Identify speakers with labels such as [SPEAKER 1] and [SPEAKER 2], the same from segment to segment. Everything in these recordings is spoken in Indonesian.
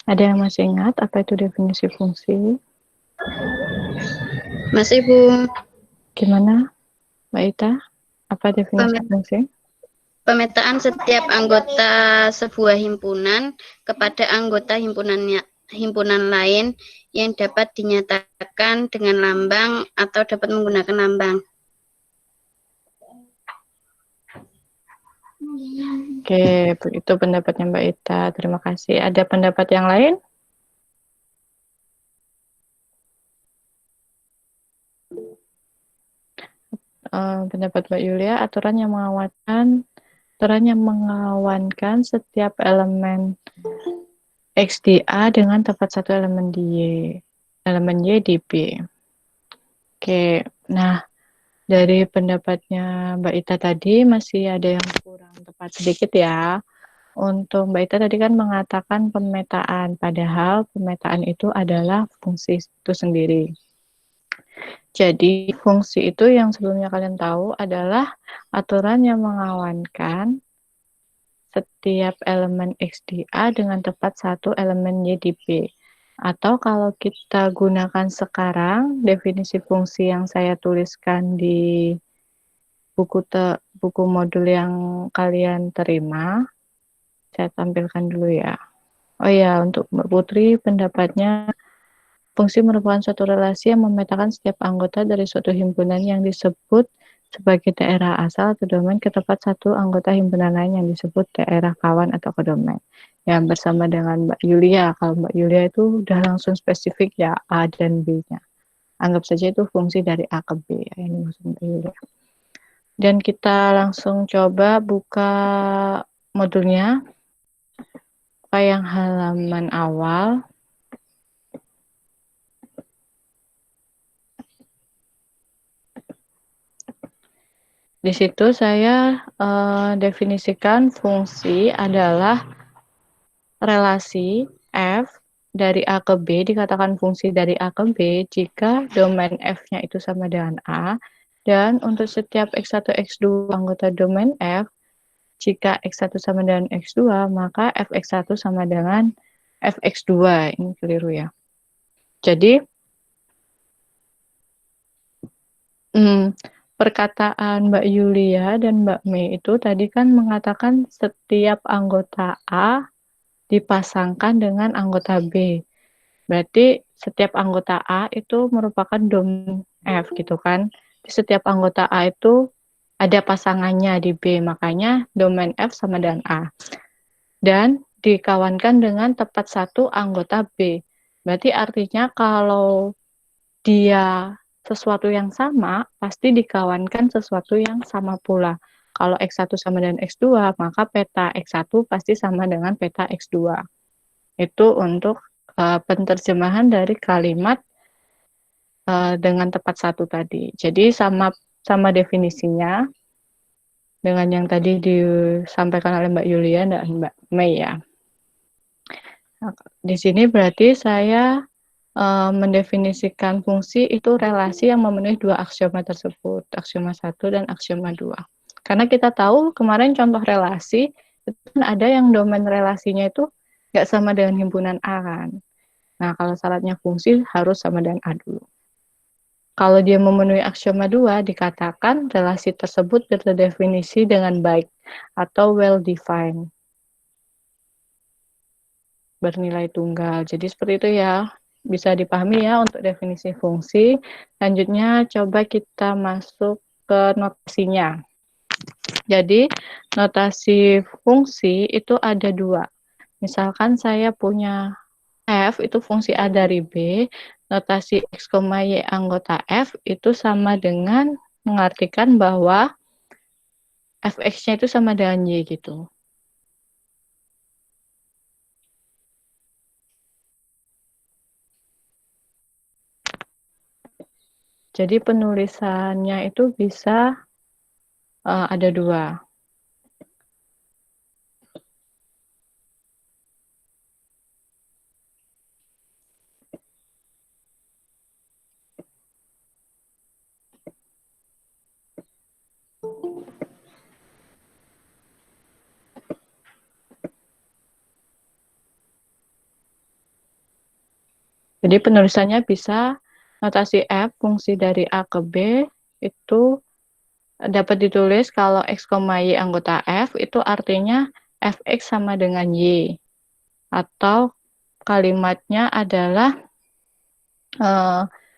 [SPEAKER 1] Ada yang masih ingat apa itu definisi fungsi?
[SPEAKER 2] Masih, Bu.
[SPEAKER 1] Gimana, Mbak Ita? Apa definisi fungsi?
[SPEAKER 2] Pemetaan setiap anggota sebuah himpunan kepada anggota himpunan lain yang dapat dinyatakan dengan lambang atau dapat menggunakan lambang.
[SPEAKER 1] Oke, begitu pendapatnya Mbak Ita. Terima kasih. Ada pendapat yang lain? Pendapat Mbak Yulia, aturan yang mengawankan setiap elemen X di A dengan tepat satu elemen di Y. Elemen Y di B. Oke, nah dari pendapatnya Mbak Ita tadi masih ada yang kurang tepat sedikit ya. Untuk Mbak Ita tadi kan mengatakan pemetaan, padahal pemetaan itu adalah fungsi itu sendiri. Jadi fungsi itu yang sebelumnya kalian tahu adalah aturan yang mengawankan setiap elemen X di A dengan tepat satu elemen Y di B. Atau kalau kita gunakan sekarang, definisi fungsi yang saya tuliskan di buku modul yang kalian terima, saya tampilkan dulu ya. Oh ya, untuk Mbak Putri, pendapatnya fungsi merupakan suatu relasi yang memetakan setiap anggota dari suatu himpunan yang disebut sebagai daerah asal atau domain ke tempat satu anggota himpunan lain yang disebut daerah kawan atau kodomen. Yang bersama dengan Mbak Yulia, kalau Mbak Yulia itu udah langsung spesifik ya A dan B-nya. Anggap saja itu fungsi dari A ke B, ya, ini maksud Mbak Yulia. Dan kita langsung coba buka modulnya, buka yang halaman awal. Di situ saya definisikan fungsi adalah relasi F dari A ke B, dikatakan fungsi dari A ke B jika domain F-nya itu sama dengan A, dan untuk setiap X1, X2 anggota domain F, jika X1 sama dengan X2, maka Fx1 sama dengan Fx2. Ini keliru ya. Jadi, perkataan Mbak Yulia dan Mbak Mei itu tadi kan mengatakan setiap anggota A dipasangkan dengan anggota B. Berarti setiap anggota A itu merupakan domain F gitu kan. Di setiap anggota A itu ada pasangannya di B, makanya domain F sama dengan A. Dan dikawankan dengan tepat satu anggota B. Berarti artinya kalau dia sesuatu yang sama, pasti dikawankan sesuatu yang sama pula. Kalau X1 sama dengan X2, maka peta X1 pasti sama dengan peta X2. Itu untuk penerjemahan dari kalimat dengan tepat satu tadi. Jadi sama definisinya dengan yang tadi disampaikan oleh Mbak Yulia dan Mbak Mei ya. Nah, di sini berarti saya mendefinisikan fungsi itu relasi yang memenuhi dua aksioma tersebut, aksioma 1 dan aksioma 2. Karena kita tahu kemarin contoh relasi, itu kan ada yang domain relasinya itu nggak sama dengan himpunan A kan. Nah, kalau syaratnya fungsi harus sama dengan A dulu. Kalau dia memenuhi aksioma 2, dikatakan relasi tersebut terdefinisi dengan baik atau well-defined, bernilai tunggal. Jadi seperti itu ya, bisa dipahami ya untuk definisi fungsi. Selanjutnya coba kita masuk ke notasinya. Jadi notasi fungsi itu ada dua. Misalkan saya punya F itu fungsi A dari B, notasi X, Y anggota F itu sama dengan mengartikan bahwa Fx-nya itu sama dengan Y gitu. Jadi penulisannya itu bisa ada dua. Jadi penulisannya bisa notasi F, fungsi dari A ke B, itu dapat ditulis kalau X, Y anggota F, itu artinya Fx sama dengan Y. Atau kalimatnya adalah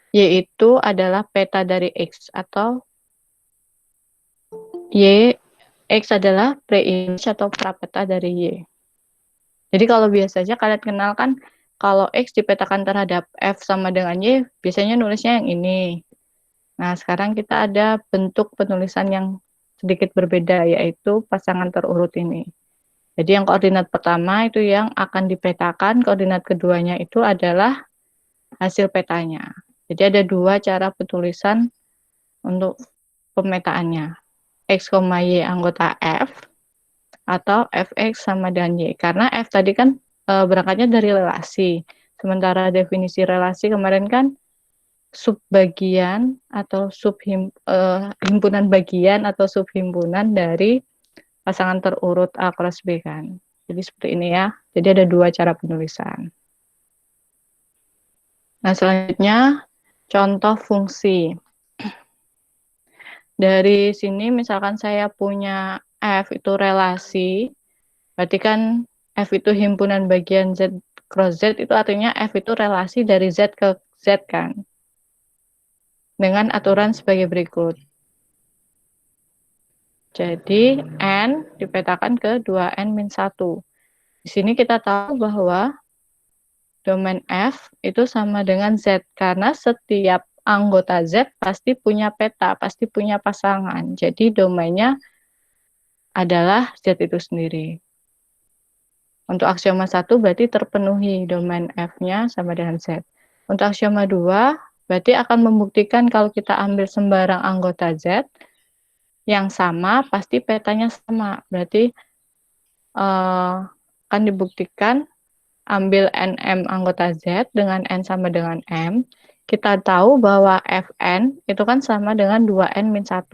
[SPEAKER 1] Y itu adalah peta dari X, atau Y, X adalah pre-image atau prapeta dari Y. Jadi kalau biasanya kalian kenal kan, kalau X dipetakan terhadap F sama dengan Y, biasanya nulisnya yang ini. Nah, sekarang kita ada bentuk penulisan yang sedikit berbeda, yaitu pasangan terurut ini. Jadi yang koordinat pertama itu yang akan dipetakan, koordinat keduanya itu adalah hasil petanya. Jadi ada dua cara penulisan untuk pemetaannya. X, Y anggota F, atau Fx sama dengan Y. Karena F tadi kan berangkatnya dari relasi. Sementara definisi relasi kemarin kan subbagian atau himpunan bagian atau subhimpunan dari pasangan terurut A cross B kan. Jadi seperti ini ya. Jadi ada dua cara penulisan. Nah, selanjutnya contoh fungsi. Dari sini misalkan saya punya F itu relasi, berarti kan F itu himpunan bagian Z cross Z, itu artinya F itu relasi dari Z ke Z kan. Dengan aturan sebagai berikut. Jadi N dipetakan ke 2N-1. Di sini kita tahu bahwa domain F itu sama dengan Z, karena setiap anggota Z pasti punya peta, pasti punya pasangan. Jadi domainnya adalah Z itu sendiri. Untuk aksioma 1 berarti terpenuhi domain F-nya sama dengan Z. Untuk aksioma 2 berarti akan membuktikan kalau kita ambil sembarang anggota Z yang sama, pasti petanya sama. Berarti akan dibuktikan ambil NM anggota Z dengan N sama dengan M. Kita tahu bahwa Fn itu kan sama dengan 2N-1.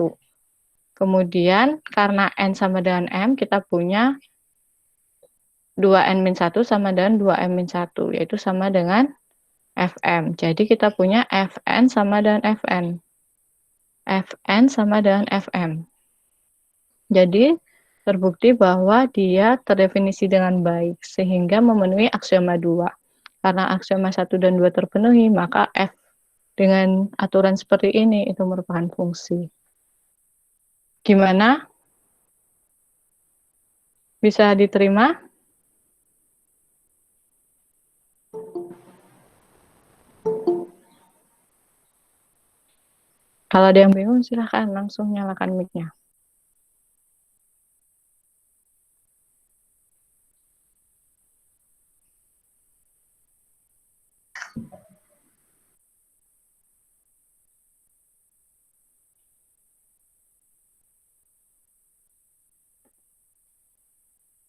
[SPEAKER 1] Kemudian karena N sama dengan M, kita punya 2N-1 sama dengan 2M-1, yaitu sama dengan Fm. Jadi kita punya Fn sama dengan Fn. Fn sama dengan Fm. Jadi terbukti bahwa dia terdefinisi dengan baik, sehingga memenuhi aksioma 2. Karena aksioma 1 dan 2 terpenuhi, maka F dengan aturan seperti ini itu merupakan fungsi. Gimana? Bisa diterima? Kalau ada yang bingung, silahkan langsung nyalakan mic-nya.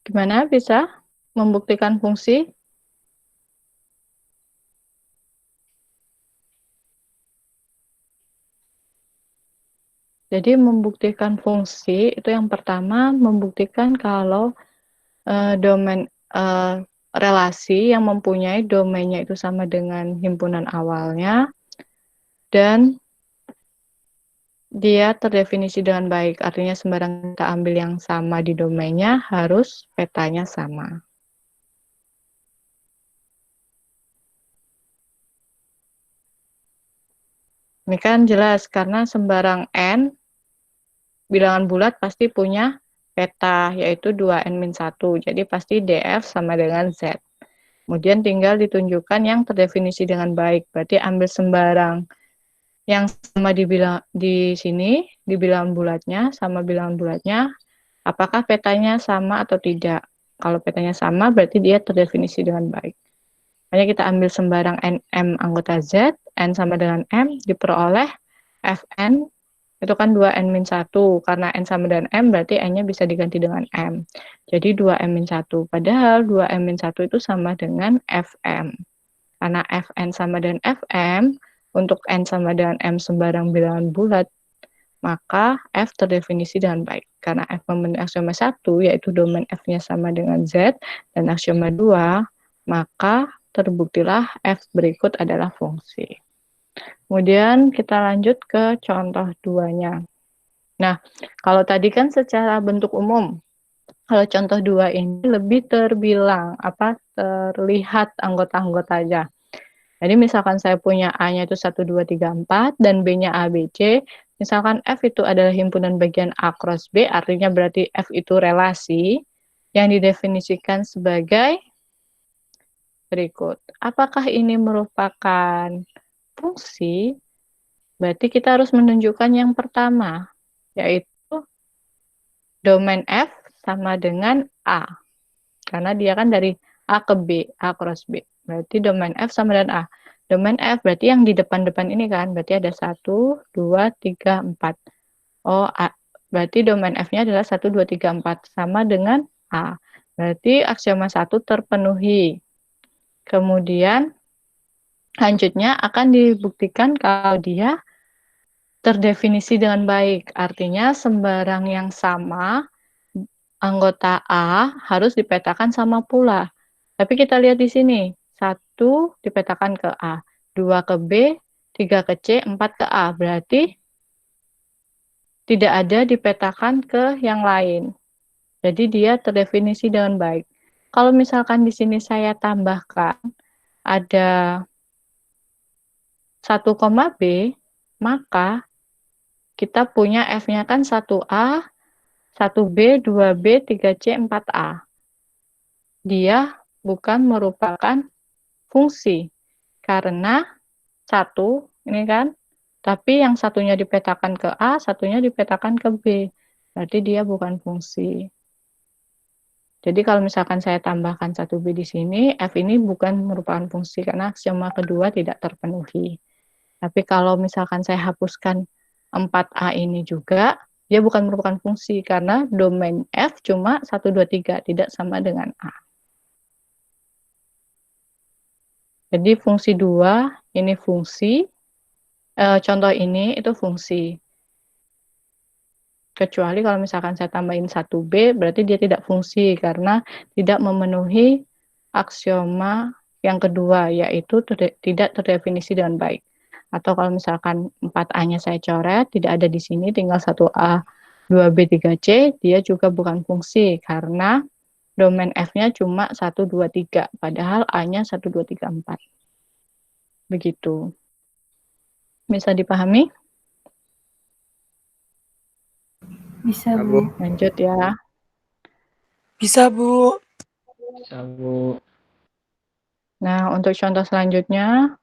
[SPEAKER 1] Gimana bisa membuktikan fungsi? Jadi membuktikan fungsi itu yang pertama membuktikan kalau domain relasi yang mempunyai domainnya itu sama dengan himpunan awalnya dan dia terdefinisi dengan baik. Artinya sembarang kita ambil yang sama di domainnya harus petanya sama. Ini kan jelas karena sembarang N bilangan bulat pasti punya peta, yaitu 2N-1. Jadi pasti DF sama dengan Z. Kemudian tinggal ditunjukkan yang terdefinisi dengan baik. Berarti ambil sembarang yang sama di sini, di bilangan bulatnya, sama bilangan bulatnya, apakah petanya sama atau tidak. Kalau petanya sama, berarti dia terdefinisi dengan baik. Hanya kita ambil sembarang NM anggota Z, N sama dengan M, diperoleh Fn itu kan 2N-1, karena N sama dengan M, berarti N-nya bisa diganti dengan M. Jadi 2M-1, padahal 2M-1 itu sama dengan Fm. Karena Fn sama dengan Fm, untuk N sama dengan M sembarang bilangan bulat, maka F terdefinisi dengan baik. Karena F memenuhi aksioma 1, yaitu domain F-nya sama dengan Z, dan aksioma 2, maka terbuktilah F berikut adalah fungsi. Kemudian kita lanjut ke contoh 2-nya. Nah, kalau tadi kan secara bentuk umum, kalau contoh 2 ini lebih terlihat anggota-anggotanya. Jadi misalkan saya punya A-nya itu 1, 2, 3, 4, dan B-nya A, B, C. Misalkan F itu adalah himpunan bagian A cross B, artinya berarti F itu relasi yang didefinisikan sebagai berikut. Apakah ini merupakan fungsi? Berarti kita harus menunjukkan yang pertama, yaitu domain F sama dengan A. Karena dia kan dari A ke B, A cross B. Berarti domain F sama dengan A. Domain F berarti yang di depan-depan ini kan, berarti ada 1, 2, 3, 4. Oh, A. Berarti domain F-nya adalah 1, 2, 3, 4. Sama dengan A. Berarti aksioma 1 terpenuhi. Kemudian, lanjutnya akan dibuktikan kalau dia terdefinisi dengan baik. Artinya, sembarang yang sama, anggota A harus dipetakan sama pula. Tapi kita lihat di sini, 1 dipetakan ke A, 2 ke B, 3 ke C, 4 ke A. Berarti tidak ada dipetakan ke yang lain. Jadi dia terdefinisi dengan baik. Kalau misalkan di sini saya tambahkan ada 1, B, maka kita punya F-nya kan 1A, 1B, 2B, 3C, 4A. Dia bukan merupakan fungsi. Karena 1, ini kan, tapi yang satunya dipetakan ke A, satunya dipetakan ke B. Berarti dia bukan fungsi. Jadi kalau misalkan saya tambahkan 1B di sini, F ini bukan merupakan fungsi karena aksioma kedua tidak terpenuhi. Tapi kalau misalkan saya hapuskan 4A ini juga, dia bukan merupakan fungsi karena domain F cuma 1, 2, 3, tidak sama dengan A. Jadi fungsi 2, ini fungsi, contoh ini itu fungsi. Kecuali kalau misalkan saya tambahin 1B, berarti dia tidak fungsi karena tidak memenuhi aksioma yang kedua, yaitu tidak terdefinisi dengan baik. Atau kalau misalkan 4A-nya saya coret, tidak ada di sini, tinggal 1A, 2B, 3C, dia juga bukan fungsi karena domain F-nya cuma 1, 2, 3, padahal A-nya 1, 2, 3, 4. Begitu. Bisa dipahami?
[SPEAKER 3] Bisa, Bu.
[SPEAKER 1] Lanjut ya.
[SPEAKER 3] Bisa, Bu.
[SPEAKER 4] Bisa, Bu.
[SPEAKER 1] Nah, untuk contoh selanjutnya,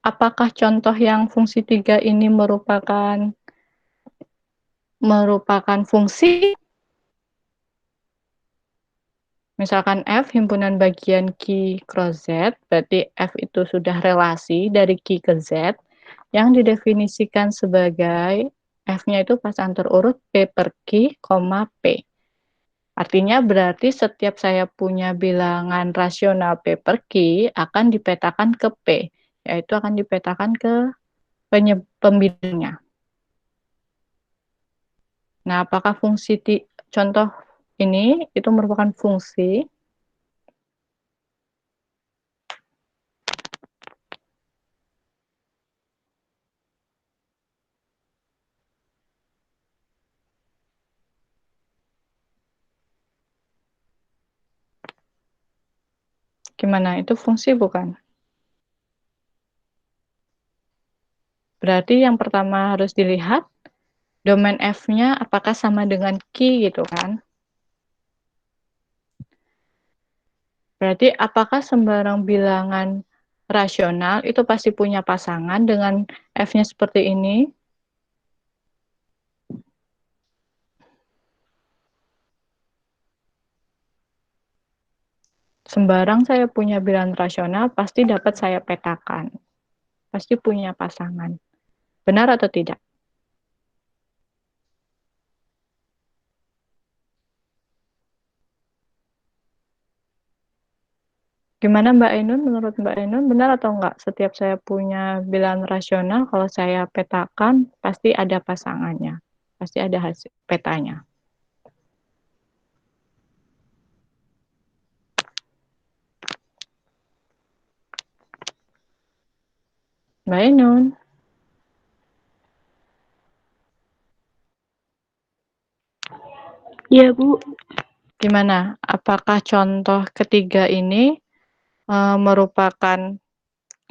[SPEAKER 1] apakah contoh yang fungsi 3 ini merupakan fungsi? Misalkan F himpunan bagian Q cross Z, berarti F itu sudah relasi dari Q ke Z, yang didefinisikan sebagai F-nya itu pasangan terurut P per Q, P. Artinya berarti setiap saya punya bilangan rasional P per Q akan dipetakan ke P, yaitu akan dipetakan ke pembidangnya. Nah, apakah fungsi contoh ini itu merupakan fungsi? Gimana? Itu fungsi bukan? Berarti yang pertama harus dilihat domain F-nya apakah sama dengan Q gitu kan? Berarti apakah sembarang bilangan rasional itu pasti punya pasangan dengan F-nya seperti ini? Sembarang saya punya bilangan rasional pasti dapat saya petakan. Pasti punya pasangan. Benar atau tidak? Gimana Mbak Ainun? Menurut Mbak Ainun, benar atau enggak? Setiap saya punya bilangan rasional, kalau saya petakan, pasti ada pasangannya. Pasti ada hasil petanya. Mbak Ainun.
[SPEAKER 3] Iya, Bu.
[SPEAKER 1] Gimana? Apakah contoh ketiga ini merupakan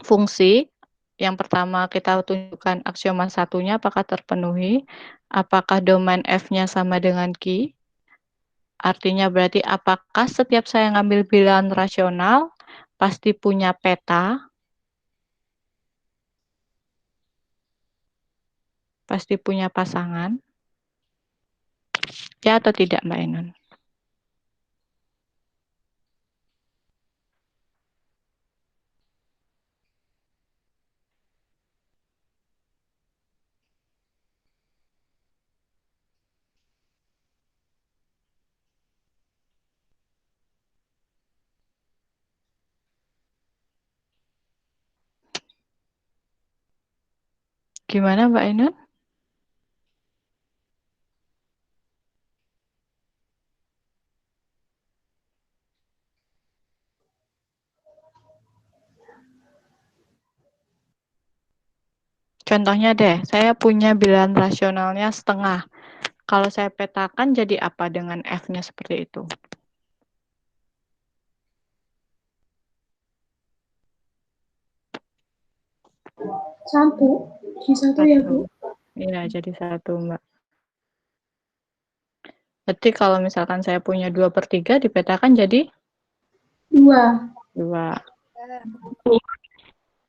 [SPEAKER 1] fungsi? Yang pertama kita tunjukkan aksioma satunya apakah terpenuhi? Apakah domain F-nya sama dengan Q? Artinya berarti apakah setiap saya ngambil bilangan rasional pasti punya peta? Pasti punya pasangan? Ya atau tidak, Mbak Ainun? Gimana, Mbak Ainun? Contohnya deh, saya punya bilangan rasionalnya setengah. Kalau saya petakan jadi apa dengan F-nya seperti itu?
[SPEAKER 3] Satu. Di satu ya, Bu.
[SPEAKER 1] Iya, jadi satu, Mbak. Berarti kalau misalkan saya punya 2/3 dipetakan jadi
[SPEAKER 3] 2.
[SPEAKER 1] 2.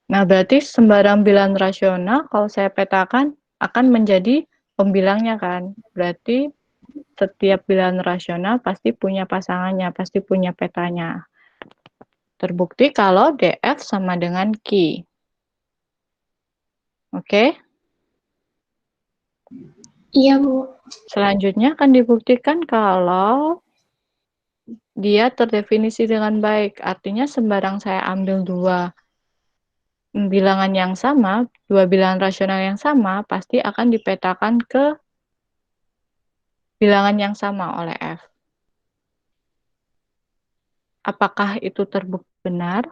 [SPEAKER 1] Nah, berarti sembarang bilangan rasional kalau saya petakan akan menjadi pembilangnya kan. Berarti setiap bilangan rasional pasti punya pasangannya, pasti punya petanya. Terbukti kalau DF sama dengan Q. Oke?
[SPEAKER 3] Iya, Bu.
[SPEAKER 1] Selanjutnya akan dibuktikan kalau dia terdefinisi dengan baik. Artinya sembarang saya ambil dua bilangan yang sama, dua bilangan rasional yang sama, pasti akan dipetakan ke bilangan yang sama oleh F. Apakah itu terbukti benar?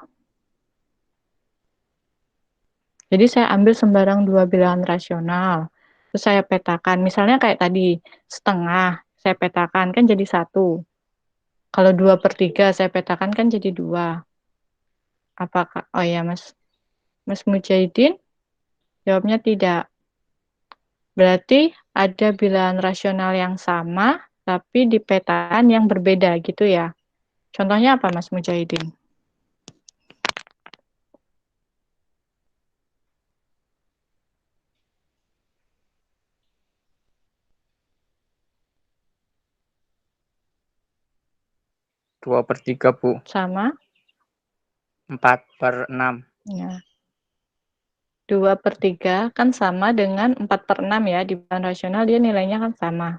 [SPEAKER 1] Jadi saya ambil sembarang dua bilangan rasional, terus saya petakan. Misalnya kayak tadi, setengah, saya petakan kan jadi 1. Kalau 2/3 saya petakan kan jadi 2. Apakah, oh ya Mas Mujahidin, jawabnya tidak. Berarti ada bilangan rasional yang sama, tapi di petaan yang berbeda gitu ya. Contohnya apa Mas Mujahidin?
[SPEAKER 4] Dua per tiga, Bu.
[SPEAKER 1] Sama?
[SPEAKER 4] 4/6.
[SPEAKER 1] Ya. 2/3 kan sama dengan 4/6 ya. Di bilangan rasional dia nilainya kan sama.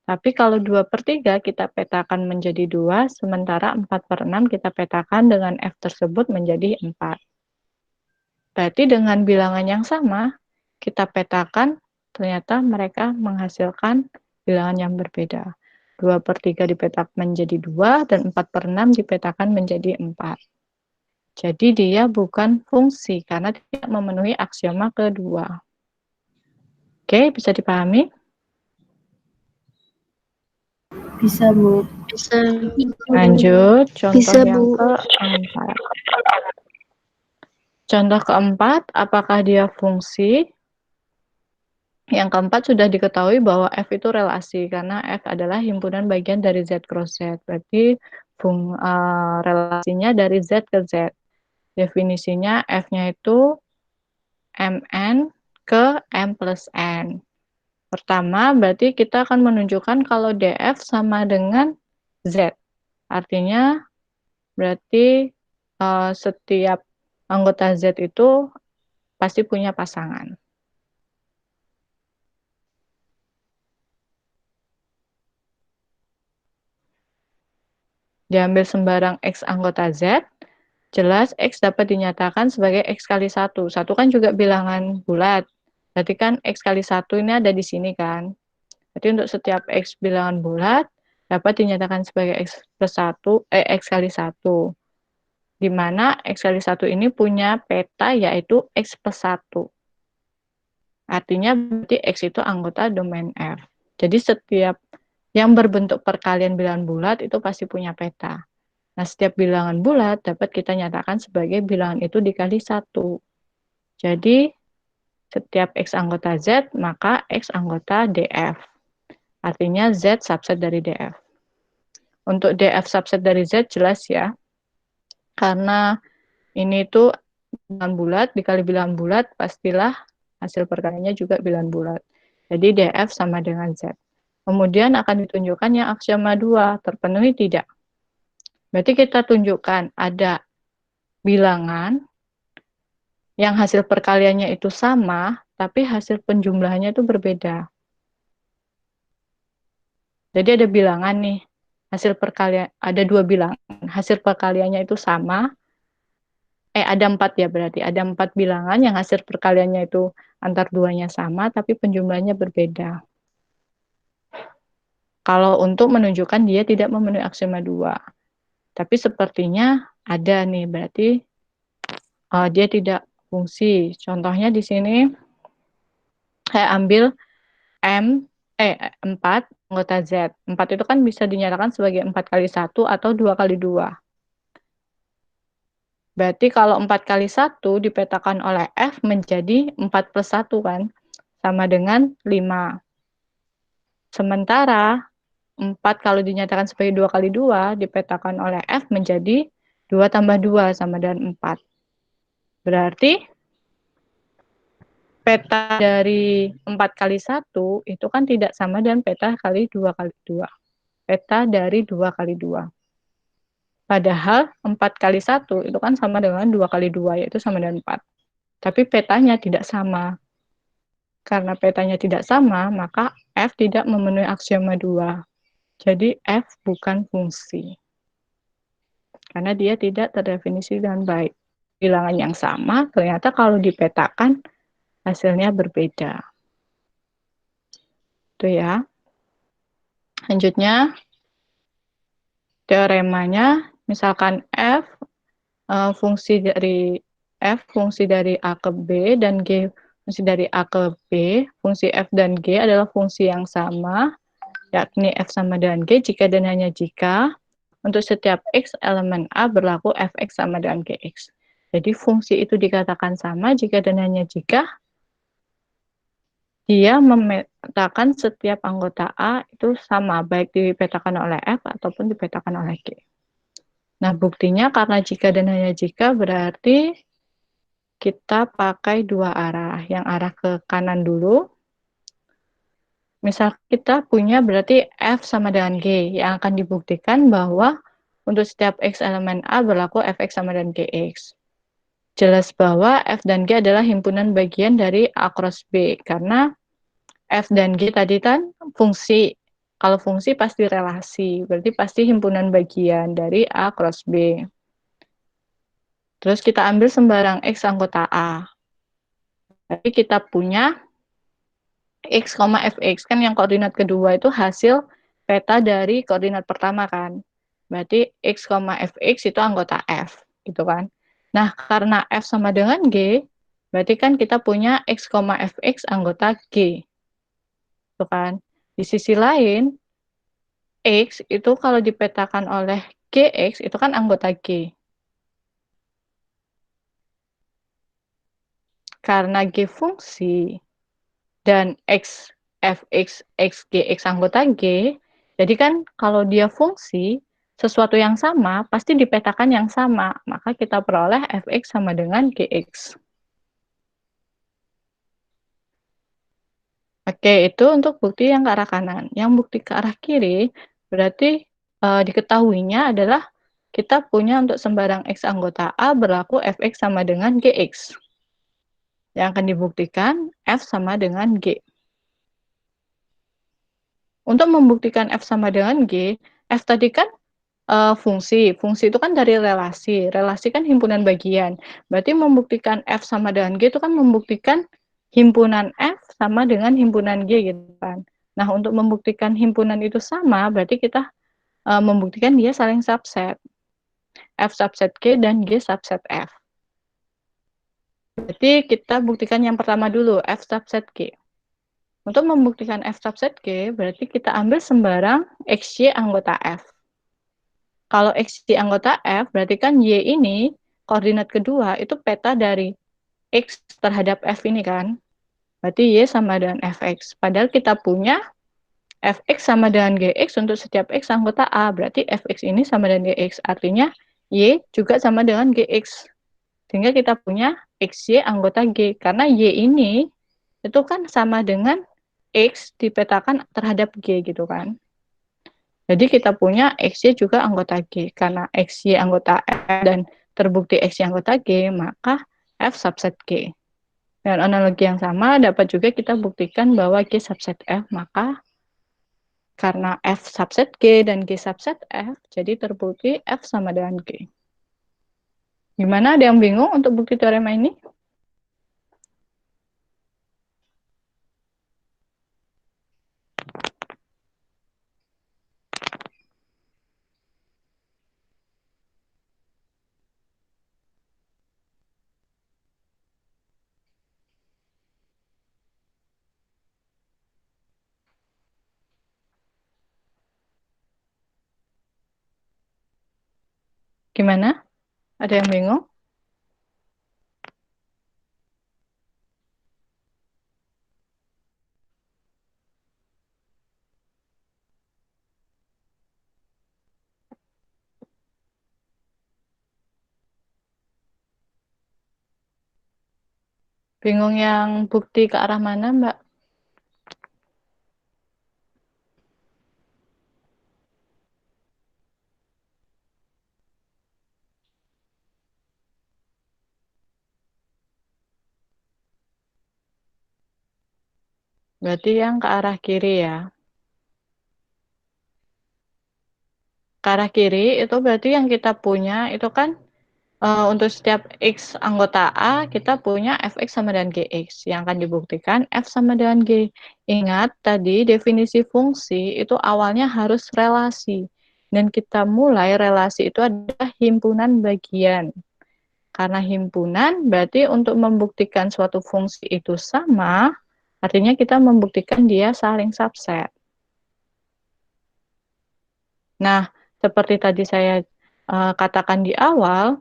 [SPEAKER 1] Tapi kalau 2/3 kita petakan menjadi 2, sementara 4/6 kita petakan dengan F tersebut menjadi 4. Berarti dengan bilangan yang sama, kita petakan, ternyata mereka menghasilkan bilangan yang berbeda. 2/3 dipetakan menjadi 2, dan 4/6 dipetakan menjadi 4. Jadi dia bukan fungsi, karena tidak memenuhi aksioma kedua. Oke, bisa dipahami?
[SPEAKER 3] Bisa, Bu.
[SPEAKER 2] Bisa.
[SPEAKER 1] Lanjut, contoh
[SPEAKER 2] Bisa,
[SPEAKER 1] yang
[SPEAKER 2] Bu.
[SPEAKER 1] keempat. Contoh keempat, apakah dia fungsi? Yang keempat sudah diketahui bahwa F itu relasi, karena F adalah himpunan bagian dari Z cross Z. Berarti relasinya dari Z ke Z. Definisinya F-nya itu Mn ke M plus N. Pertama, berarti kita akan menunjukkan kalau DF sama dengan Z. Artinya, berarti setiap anggota Z itu pasti punya pasangan. Diambil sembarang X anggota Z, jelas X dapat dinyatakan sebagai X kali 1. 1 kan juga bilangan bulat. Berarti kan X kali 1 ini ada di sini kan. Jadi untuk setiap X bilangan bulat, dapat dinyatakan sebagai X plus 1, X kali 1. di mana X kali 1 ini punya peta yaitu X plus 1. Artinya berarti X itu anggota domain F. Jadi setiap yang berbentuk perkalian bilangan bulat itu pasti punya peta. Nah, setiap bilangan bulat dapat kita nyatakan sebagai bilangan itu dikali 1. Jadi, setiap X anggota Z, maka X anggota DF. Artinya Z subset dari DF. Untuk DF subset dari Z jelas ya, karena ini tuh bilangan bulat dikali bilangan bulat, pastilah hasil perkaliannya juga bilangan bulat. Jadi DF sama dengan Z. Kemudian akan ditunjukkan yang aksioma 2, terpenuhi tidak? Berarti kita tunjukkan ada bilangan yang hasil perkaliannya itu sama, tapi hasil penjumlahannya itu berbeda. Jadi ada bilangan nih, hasil perkalian, ada 2 bilangan, hasil perkaliannya itu sama, ada 4 ya berarti, ada 4 bilangan yang hasil perkaliannya itu antar duanya sama, tapi penjumlahannya berbeda. Kalau untuk menunjukkan dia tidak memenuhi aksioma 2. Tapi sepertinya ada nih, berarti dia tidak fungsi. Contohnya di sini, saya ambil 4 anggota Z. 4 itu kan bisa dinyatakan sebagai 4 kali 1 atau 2 kali 2. Berarti kalau 4 kali 1 dipetakan oleh F menjadi 4 plus 1 kan, sama dengan 5. Sementara 4 kalau dinyatakan sebagai 2 kali 2 dipetakan oleh F menjadi 2 tambah 2 sama dengan 4. Berarti peta dari 4 kali 1 itu kan tidak sama dengan peta kali 2 kali 2. Peta dari 2 kali 2. Padahal 4 kali 1 itu kan sama dengan 2 kali 2, yaitu sama dengan 4. Tapi petanya tidak sama. Karena petanya tidak sama, maka F tidak memenuhi aksioma 2. Jadi F bukan fungsi. Karena dia tidak terdefinisi dengan baik. Bilangan yang sama, ternyata kalau dipetakan, hasilnya berbeda. Itu ya. Lanjutnya, teoremanya, misalkan F fungsi dari A ke B dan G fungsi dari A ke B, fungsi F dan G adalah fungsi yang sama, yakni F sama dengan G jika dan hanya jika untuk setiap X elemen A berlaku Fx sama dengan Gx. Jadi fungsi itu dikatakan sama jika dan hanya jika dia memetakan setiap anggota A itu sama, baik dipetakan oleh F ataupun dipetakan oleh G. Nah, buktinya karena jika dan hanya jika berarti kita pakai 2 arah. Yang arah ke kanan dulu. Misal kita punya berarti F sama dengan G, yang akan dibuktikan bahwa untuk setiap X elemen A berlaku Fx sama dengan Gx. Jelas bahwa F dan G adalah himpunan bagian dari A cross B, karena F dan G tadi kan fungsi. Kalau fungsi pasti relasi, berarti pasti himpunan bagian dari A cross B. Terus kita ambil sembarang X anggota A. Jadi kita punya X, Fx, kan yang koordinat kedua itu hasil peta dari koordinat pertama kan. Berarti X, Fx itu anggota F, gitu kan. Nah, karena F sama dengan G, berarti kan kita punya X, Fx anggota G. Gitu kan. Di sisi lain, X itu kalau dipetakan oleh Gx, itu kan anggota G. Karena G fungsi, dan X, Fx, X, Gx anggota G, jadi kan kalau dia fungsi, sesuatu yang sama, pasti dipetakan yang sama. Maka kita peroleh Fx sama dengan Gx. Oke, itu untuk bukti yang ke arah kanan. Yang bukti ke arah kiri, berarti diketahuinya adalah kita punya untuk sembarang X anggota A berlaku Fx sama dengan Gx. Yang akan dibuktikan F sama dengan G. Untuk membuktikan F sama dengan G, F tadi kan fungsi. Fungsi itu kan dari relasi. Relasi kan himpunan bagian. Berarti membuktikan F sama dengan G itu kan membuktikan himpunan F sama dengan himpunan G gitu kan. Nah, untuk membuktikan himpunan itu sama, berarti kita membuktikan dia saling subset. F subset G dan G subset F. Berarti kita buktikan yang pertama dulu, F subset G. Untuk membuktikan F subset G, berarti kita ambil sembarang XY anggota F. Kalau XY anggota F, berarti kan Y ini, koordinat kedua, itu peta dari X terhadap F ini kan. Berarti Y sama dengan Fx. Padahal kita punya Fx sama dengan Gx untuk setiap X anggota A. Berarti Fx ini sama dengan Gx. Artinya Y juga sama dengan Gx. Sehingga kita punya XY anggota G. Karena Y ini itu kan sama dengan X dipetakan terhadap G gitu kan. Jadi kita punya XY juga anggota G. Karena XY anggota F dan terbukti XY anggota G, maka F subset G. Dengan analogi yang sama, dapat juga kita buktikan bahwa G subset F, maka karena F subset G dan G subset F, jadi terbukti F sama dengan G. Gimana, ada yang bingung untuk bukti teorema ini? Gimana? Ada yang bingung? Bingung yang bukti ke arah mana, Mbak? Berarti yang ke arah kiri ya. Ke arah kiri itu berarti yang kita punya itu kan untuk setiap X anggota A, kita punya Fx sama dengan Gx. Yang akan dibuktikan F sama dengan G. Ingat, tadi definisi fungsi itu awalnya harus relasi. Dan kita mulai relasi itu adalah himpunan bagian. Karena himpunan, berarti untuk membuktikan suatu fungsi itu sama, artinya kita membuktikan dia saling subset. Nah, seperti tadi saya katakan di awal,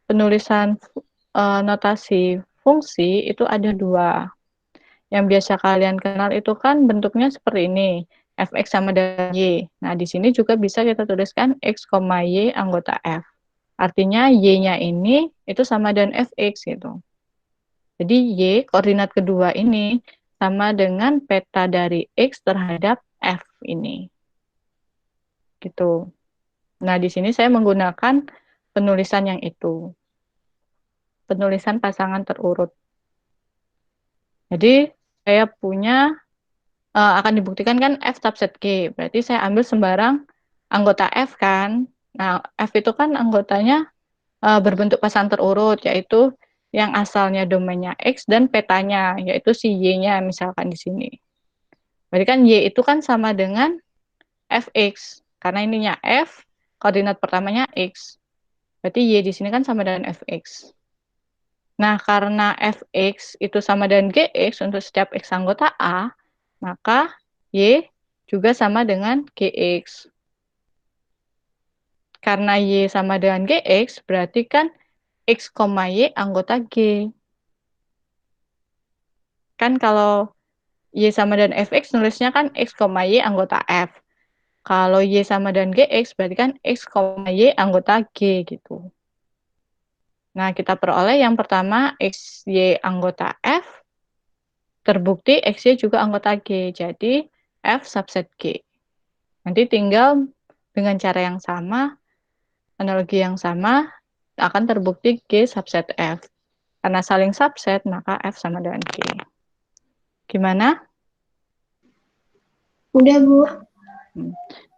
[SPEAKER 1] penulisan notasi fungsi itu ada dua. Yang biasa kalian kenal itu kan bentuknya seperti ini, fx sama dengan y. Nah, di sini juga bisa kita tuliskan x, y anggota f. Artinya y-nya ini itu sama dengan fx gitu. Jadi y, koordinat kedua ini, sama dengan peta dari x terhadap f ini. Gitu. Nah, di sini saya menggunakan penulisan yang itu. Penulisan pasangan terurut. Jadi, saya punya, akan dibuktikan kan F subset G. Berarti saya ambil sembarang anggota F kan. Nah, F itu kan anggotanya berbentuk pasangan terurut, yaitu yang asalnya domainnya X dan petanya, yaitu si Y-nya misalkan di sini. Berarti kan Y itu kan sama dengan Fx. Karena ininya F, koordinat pertamanya X. Berarti Y di sini kan sama dengan Fx. Nah, karena Fx itu sama dengan Gx untuk setiap X anggota A, maka Y juga sama dengan Gx. Karena Y sama dengan Gx, berarti kan X, Y anggota G. Kan kalau Y sama dengan Fx, nulisnya kan X, Y anggota F. Kalau Y sama dengan Gx, berarti kan X, Y anggota G gitu. Nah, kita peroleh yang pertama XY anggota F, terbukti XY juga anggota G, jadi F subset G. Nanti tinggal dengan cara yang sama, analogi yang sama, akan terbukti G subset F. Karena saling subset, maka F sama dengan G. Gimana?
[SPEAKER 3] Udah, Bu.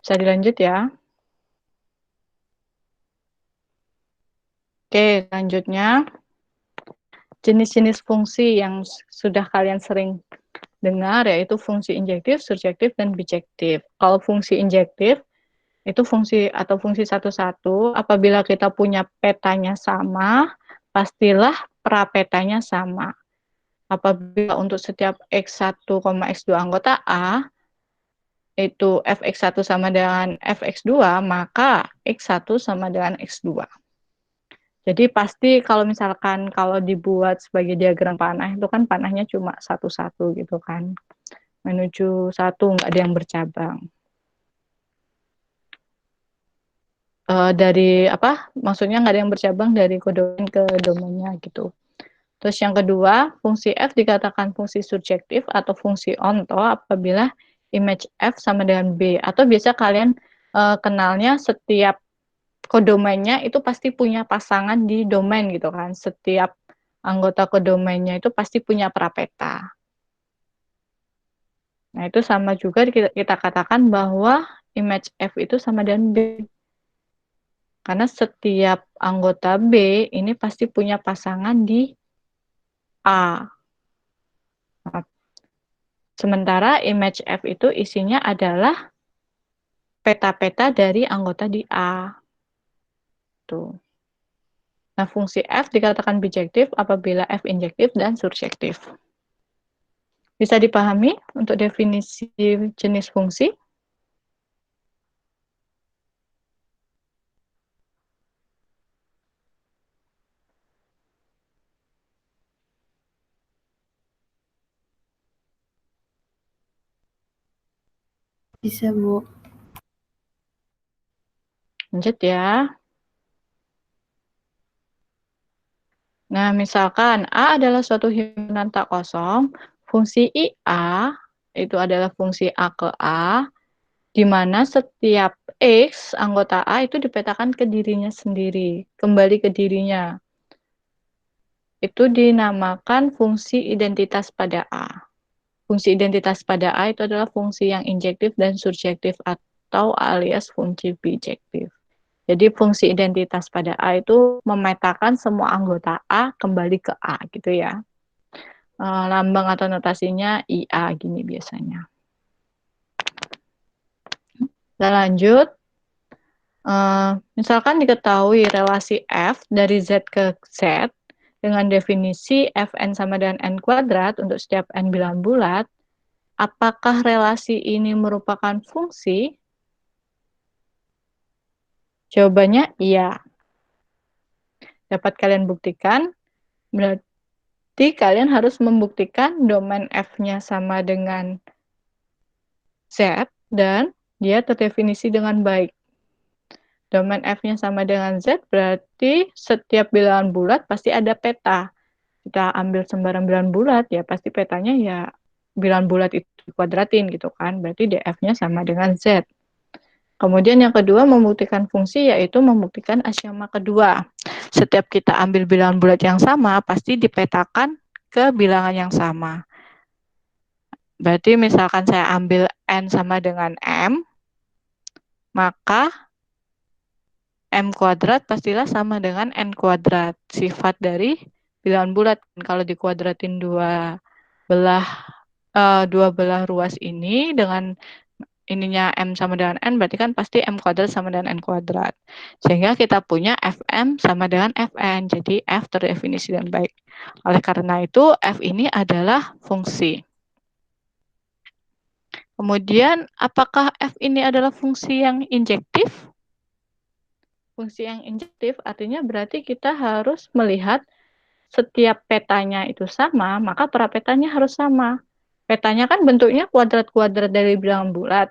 [SPEAKER 1] Bisa dilanjut ya. Oke, selanjutnya jenis-jenis fungsi yang sudah kalian sering dengar, yaitu fungsi injektif, surjektif, dan bijektif. Kalau fungsi injektif, itu fungsi atau fungsi satu-satu. Apabila kita punya petanya sama, pastilah prapetanya sama. Apabila untuk setiap X1, X2 anggota A, itu fx1 sama dengan fx2, maka x1 sama dengan x2. Jadi pasti kalau misalkan kalau dibuat sebagai diagram panah, itu kan panahnya cuma satu-satu gitu kan. Menuju satu, nggak ada yang bercabang. Dari apa? Maksudnya nggak ada yang bercabang dari kodomen ke domainnya gitu. Terus yang kedua, fungsi f dikatakan fungsi surjektif atau fungsi onto apabila image f sama dengan b. Atau biasa kalian kenalnya setiap kodomennya itu pasti punya pasangan di domain gitu kan. Setiap anggota kodomennya itu pasti punya prapeta. Nah, itu sama juga kita katakan bahwa image f itu sama dengan b. Karena setiap anggota B ini pasti punya pasangan di A. Sementara image F itu isinya adalah peta-peta dari anggota di A. Tuh. Nah, fungsi F dikatakan bijektif apabila F injektif dan surjektif. Bisa dipahami untuk definisi jenis fungsi?
[SPEAKER 3] Bisa, Bu.
[SPEAKER 1] Lanjut ya. Nah, misalkan A adalah suatu himpunan tak kosong, fungsi IA itu adalah fungsi A ke A, di mana setiap X anggota A itu dipetakan ke dirinya sendiri, kembali ke dirinya. Itu dinamakan fungsi identitas pada A. Fungsi identitas pada A itu adalah fungsi yang injektif dan surjektif atau alias fungsi bijektif. Jadi fungsi identitas pada A itu memetakan semua anggota A kembali ke A gitu ya. Lambang atau notasinya IA gini biasanya. Kita lanjut. Misalkan diketahui relasi F dari Z ke Z dengan definisi Fn sama dengan N kuadrat untuk setiap N bilangan bulat, apakah relasi ini merupakan fungsi? Jawabannya iya. Dapat kalian buktikan, berarti kalian harus membuktikan domain F-nya sama dengan Z dan dia terdefinisi dengan baik. Domain F-nya sama dengan Z, berarti setiap bilangan bulat pasti ada peta. Kita ambil sembarang bilangan bulat, ya pasti petanya ya bilangan bulat itu dikuadratin gitu kan. Berarti DF-nya sama dengan Z. Kemudian yang kedua, membuktikan fungsi, yaitu membuktikan aksioma kedua. Setiap kita ambil bilangan bulat yang sama, pasti dipetakan ke bilangan yang sama. Berarti misalkan saya ambil N sama dengan M, maka M kuadrat pastilah sama dengan N kuadrat. Sifat dari bilangan bulat. Kalau dikuadratin dua belah ruas ini dengan ininya M sama dengan N, berarti kan pasti M kuadrat sama dengan N kuadrat. Sehingga kita punya Fm sama dengan Fn. Jadi F terdefinisi dengan baik. Oleh karena itu, F ini adalah fungsi. Kemudian, apakah F ini adalah fungsi yang injektif? Fungsi yang injektif artinya berarti kita harus melihat setiap petanya itu sama, maka prapetanya harus sama. Petanya kan bentuknya kuadrat-kuadrat dari bilangan bulat.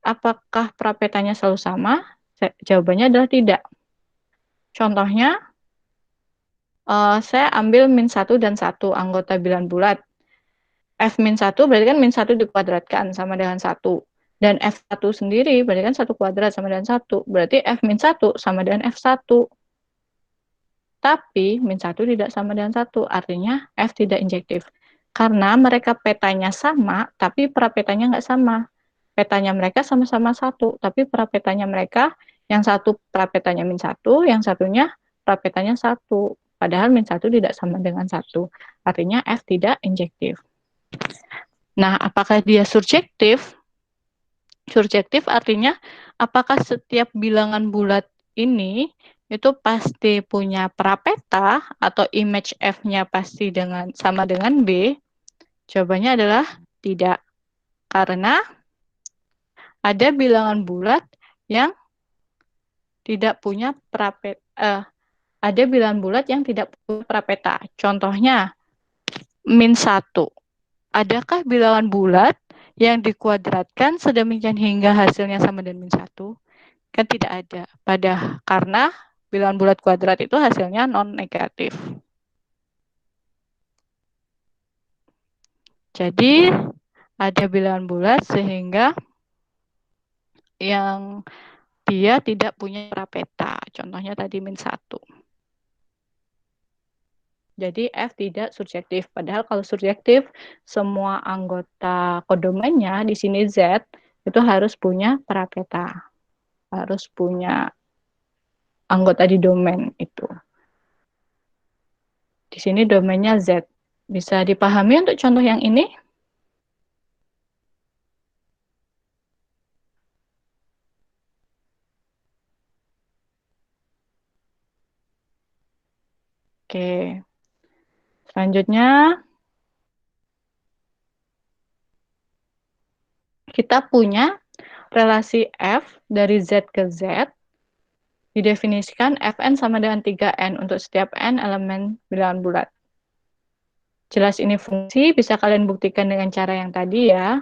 [SPEAKER 1] Apakah prapetanya selalu sama? Jawabannya adalah tidak. Contohnya, saya ambil min 1 dan 1 anggota bilangan bulat. F min 1 berarti kan min 1 dikuadratkan sama dengan 1. Dan F1 sendiri berarti kan 1 kuadrat sama dengan 1. Berarti F min 1 sama dengan F1. Tapi min 1 tidak sama dengan 1. Artinya F tidak injektif. Karena mereka petanya sama, tapi prapetanya nggak sama. Petanya mereka sama-sama 1, tapi prapetanya mereka yang satu prapetanya min 1, yang satunya prapetanya 1. Padahal min 1 tidak sama dengan 1. Artinya F tidak injektif. Nah, apakah dia surjektif? Surjektif artinya apakah setiap bilangan bulat ini itu pasti punya prapeta atau image F-nya pasti sama dengan B? Jawabannya adalah tidak. Karena ada bilangan bulat yang tidak punya prapeta. Ada bilangan bulat yang tidak punya prapeta. Contohnya, -1. Adakah bilangan bulat yang dikuadratkan sedemikian hingga hasilnya sama dengan -1? Kan tidak ada. Karena bilangan bulat kuadrat itu hasilnya non-negatif. Jadi, ada bilangan bulat sehingga yang dia tidak punya prapeta. Contohnya tadi -1. Jadi F tidak surjektif. Padahal kalau surjektif, semua anggota kodomennya di sini Z itu harus punya prapeta. Harus punya anggota di domain itu. Di sini domainnya Z. Bisa dipahami untuk contoh yang ini? Oke. Selanjutnya, kita punya relasi F dari Z ke Z. Didefinisikan Fn sama dengan 3N untuk setiap N elemen bilangan bulat. Jelas ini fungsi, bisa kalian buktikan dengan cara yang tadi ya.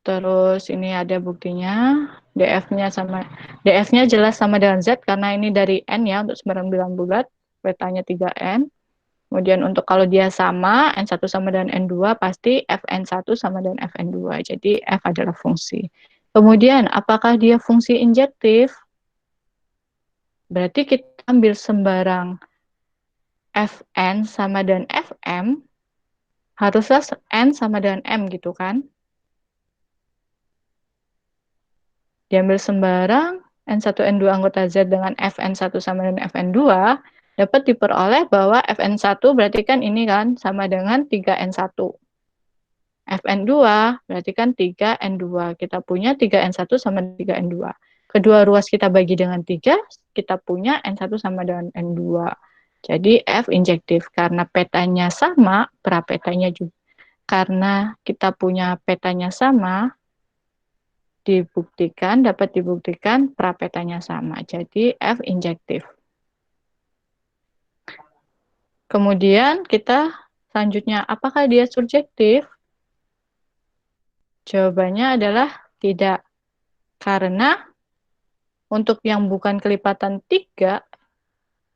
[SPEAKER 1] Terus ini ada buktinya, DF-nya jelas sama dengan Z karena ini dari N ya untuk sembarang bilangan bulat, petanya 3N. Kemudian untuk kalau dia sama, N1 sama dengan N2, pasti Fn1 sama dengan Fn2. Jadi F adalah fungsi. Kemudian, apakah dia fungsi injektif? Berarti kita ambil sembarang Fn sama dengan Fm, haruslah N sama dengan M gitu kan? Diambil sembarang N1, N2 anggota Z dengan Fn1 sama dengan Fn2, dapat diperoleh bahwa Fn1 berarti kan ini kan sama dengan 3N1. Fn2 berarti kan 3N2. Kita punya 3N1 sama 3N2. Kedua ruas kita bagi dengan 3, kita punya N1 sama dengan N2. Jadi F injektif karena petanya sama, prapetanya juga. Karena kita punya petanya sama, dapat dibuktikan prapetanya sama. Jadi F injektif. Kemudian kita selanjutnya, apakah dia surjektif? Jawabannya adalah tidak. Karena untuk yang bukan kelipatan 3,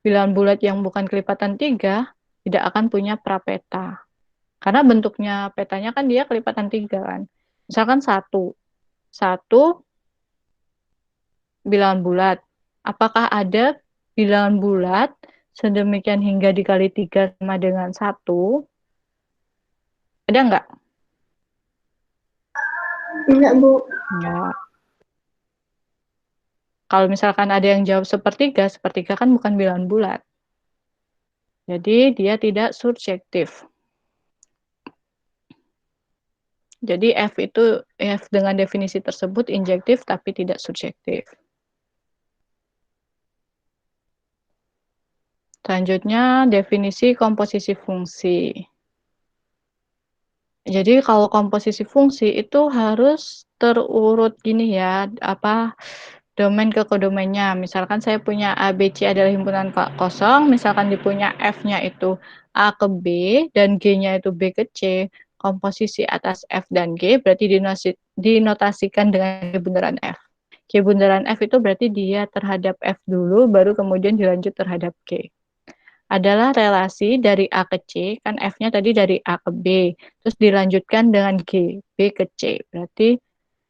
[SPEAKER 1] bilangan bulat yang bukan kelipatan 3, tidak akan punya prapeta. Karena bentuknya petanya kan dia kelipatan 3 kan. Misalkan 1 bilangan bulat. Apakah ada bilangan bulat sedemikian hingga dikali 3 sama dengan 1? Ada nggak?
[SPEAKER 3] Enggak, Bu.
[SPEAKER 1] Enggak. Kalau misalkan ada yang jawab sepertiga kan bukan bilangan bulat. Jadi dia tidak surjektif. Jadi F dengan definisi tersebut injektif tapi tidak surjektif. Selanjutnya definisi komposisi fungsi. Jadi kalau komposisi fungsi itu harus terurut gini ya, domain ke kodomennya. Misalkan saya punya A, B, C adalah himpunan kosong, misalkan dipunya F-nya itu A ke B dan G-nya itu B ke C, komposisi atas F dan G berarti dinotasikan dengan G bundaran F. G bundaran F itu berarti dia terhadap F dulu, baru kemudian dilanjut terhadap G. Adalah relasi dari A ke C, kan F-nya tadi dari A ke B, terus dilanjutkan dengan G, B ke C. Berarti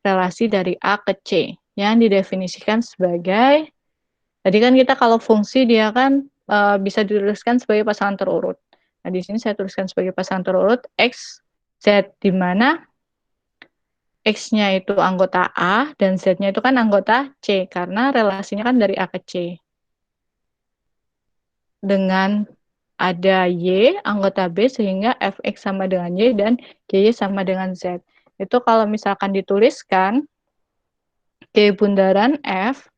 [SPEAKER 1] relasi dari A ke C yang didefinisikan sebagai, tadi kan kita kalau fungsi dia kan bisa dituliskan sebagai pasangan terurut. Nah, di sini saya tuliskan sebagai pasangan terurut X, Z, di mana X-nya itu anggota A dan Z-nya itu kan anggota C, karena relasinya kan dari A ke C. Dengan ada Y, anggota B, sehingga Fx sama dengan Y dan GY sama dengan Z. itu kalau misalkan dituliskan G bundaran F,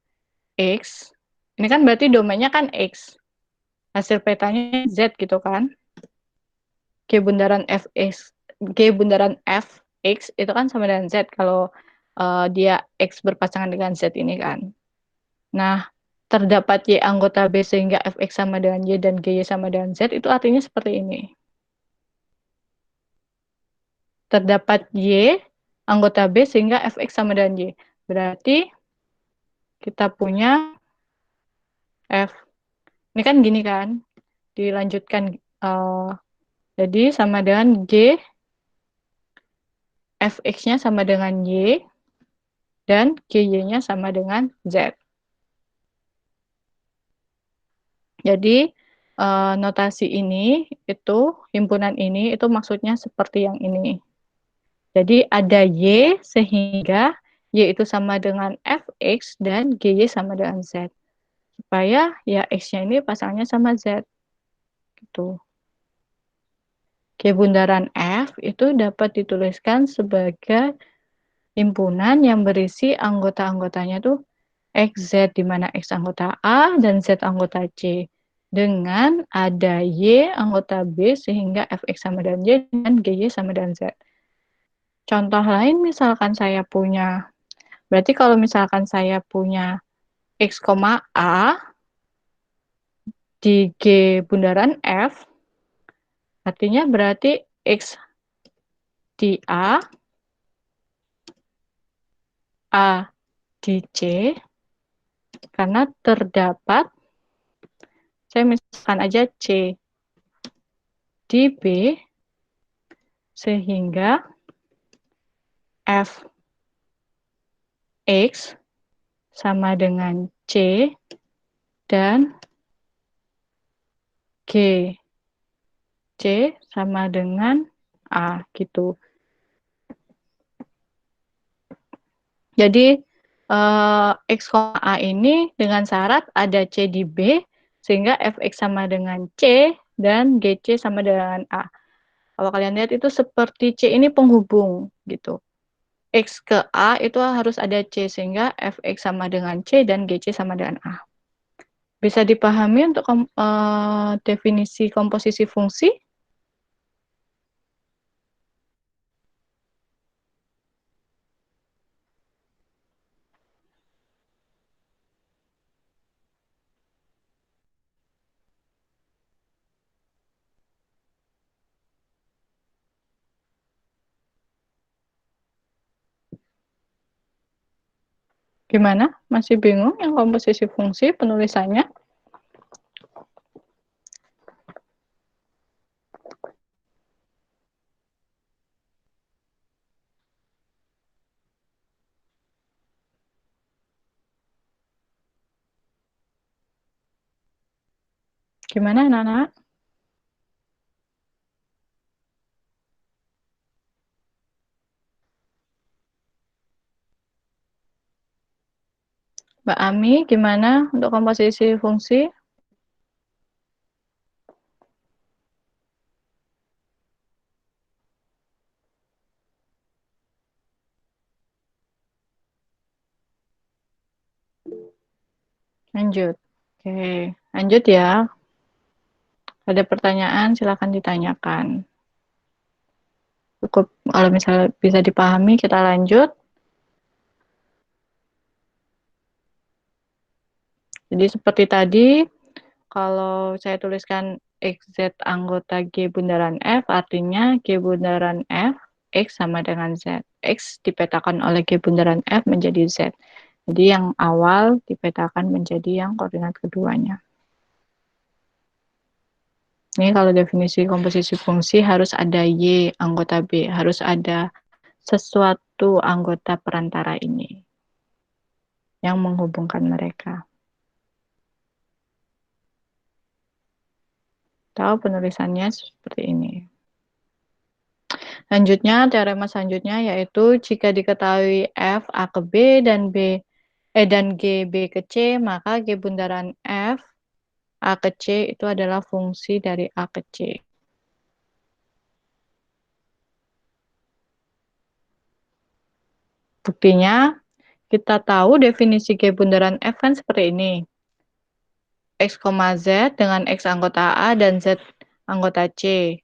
[SPEAKER 1] X, ini kan berarti domainnya kan X. Hasil petanya Z gitu kan. G bundaran Fx, G bundaran Fx itu kan sama dengan Z kalau dia X berpasangan dengan Z ini kan. Nah, terdapat Y anggota B sehingga Fx sama dengan Y dan GY sama dengan Z itu artinya seperti ini. Terdapat Y anggota B sehingga Fx sama dengan Y. Berarti kita punya F. Ini kan gini kan, dilanjutkan. Jadi sama dengan G, Fx-nya sama dengan Y, dan GY-nya sama dengan Z. Jadi notasi ini itu himpunan ini itu maksudnya seperti yang ini. Jadi ada Y sehingga Y itu sama dengan Fx dan GY sama dengan Z. Supaya ya X-nya ini pasangnya sama Z. Gitu. G bundaran F itu dapat dituliskan sebagai himpunan yang berisi anggota-anggotanya tuh XZ, di mana X anggota A dan Z anggota C. Dengan ada Y anggota B sehingga Fx sama dengan Y dan GY sama dengan Z. Contoh lain misalkan saya punya, berarti kalau misalkan saya punya X, A di G bundaran F, artinya berarti X di A di C, karena terdapat, saya misalkan aja C di B, sehingga F X sama dengan C dan G C sama dengan A gitu. Jadi X, A ini dengan syarat ada C di B sehingga Fx sama dengan C dan GC sama dengan A. Kalau kalian lihat itu seperti C ini penghubung gitu. X ke A itu harus ada C sehingga Fx sama dengan C dan GC sama dengan A. Bisa dipahami untuk definisi komposisi fungsi? Gimana? Masih bingung yang komposisi fungsi penulisannya? Gimana anak-anak? Mbak Ami, gimana untuk komposisi fungsi? Lanjut. Oke, lanjut ya. Ada pertanyaan, silakan ditanyakan. Cukup, kalau misalnya bisa dipahami, kita lanjut. Jadi seperti tadi, kalau saya tuliskan XZ anggota G bundaran F, artinya G bundaran F, X sama dengan Z. X dipetakan oleh G bundaran F menjadi Z. Jadi yang awal dipetakan menjadi yang koordinat keduanya. Ini kalau definisi komposisi fungsi harus ada Y anggota B, harus ada sesuatu anggota perantara ini yang menghubungkan mereka. Tahu penulisannya seperti ini. Lanjutnya, teorema selanjutnya yaitu jika diketahui F A ke B dan G B ke C, maka G bundaran F A ke C itu adalah fungsi dari A ke C. Buktinya, kita tahu definisi G bundaran F kan seperti ini. X, Z dengan X anggota A dan Z anggota C.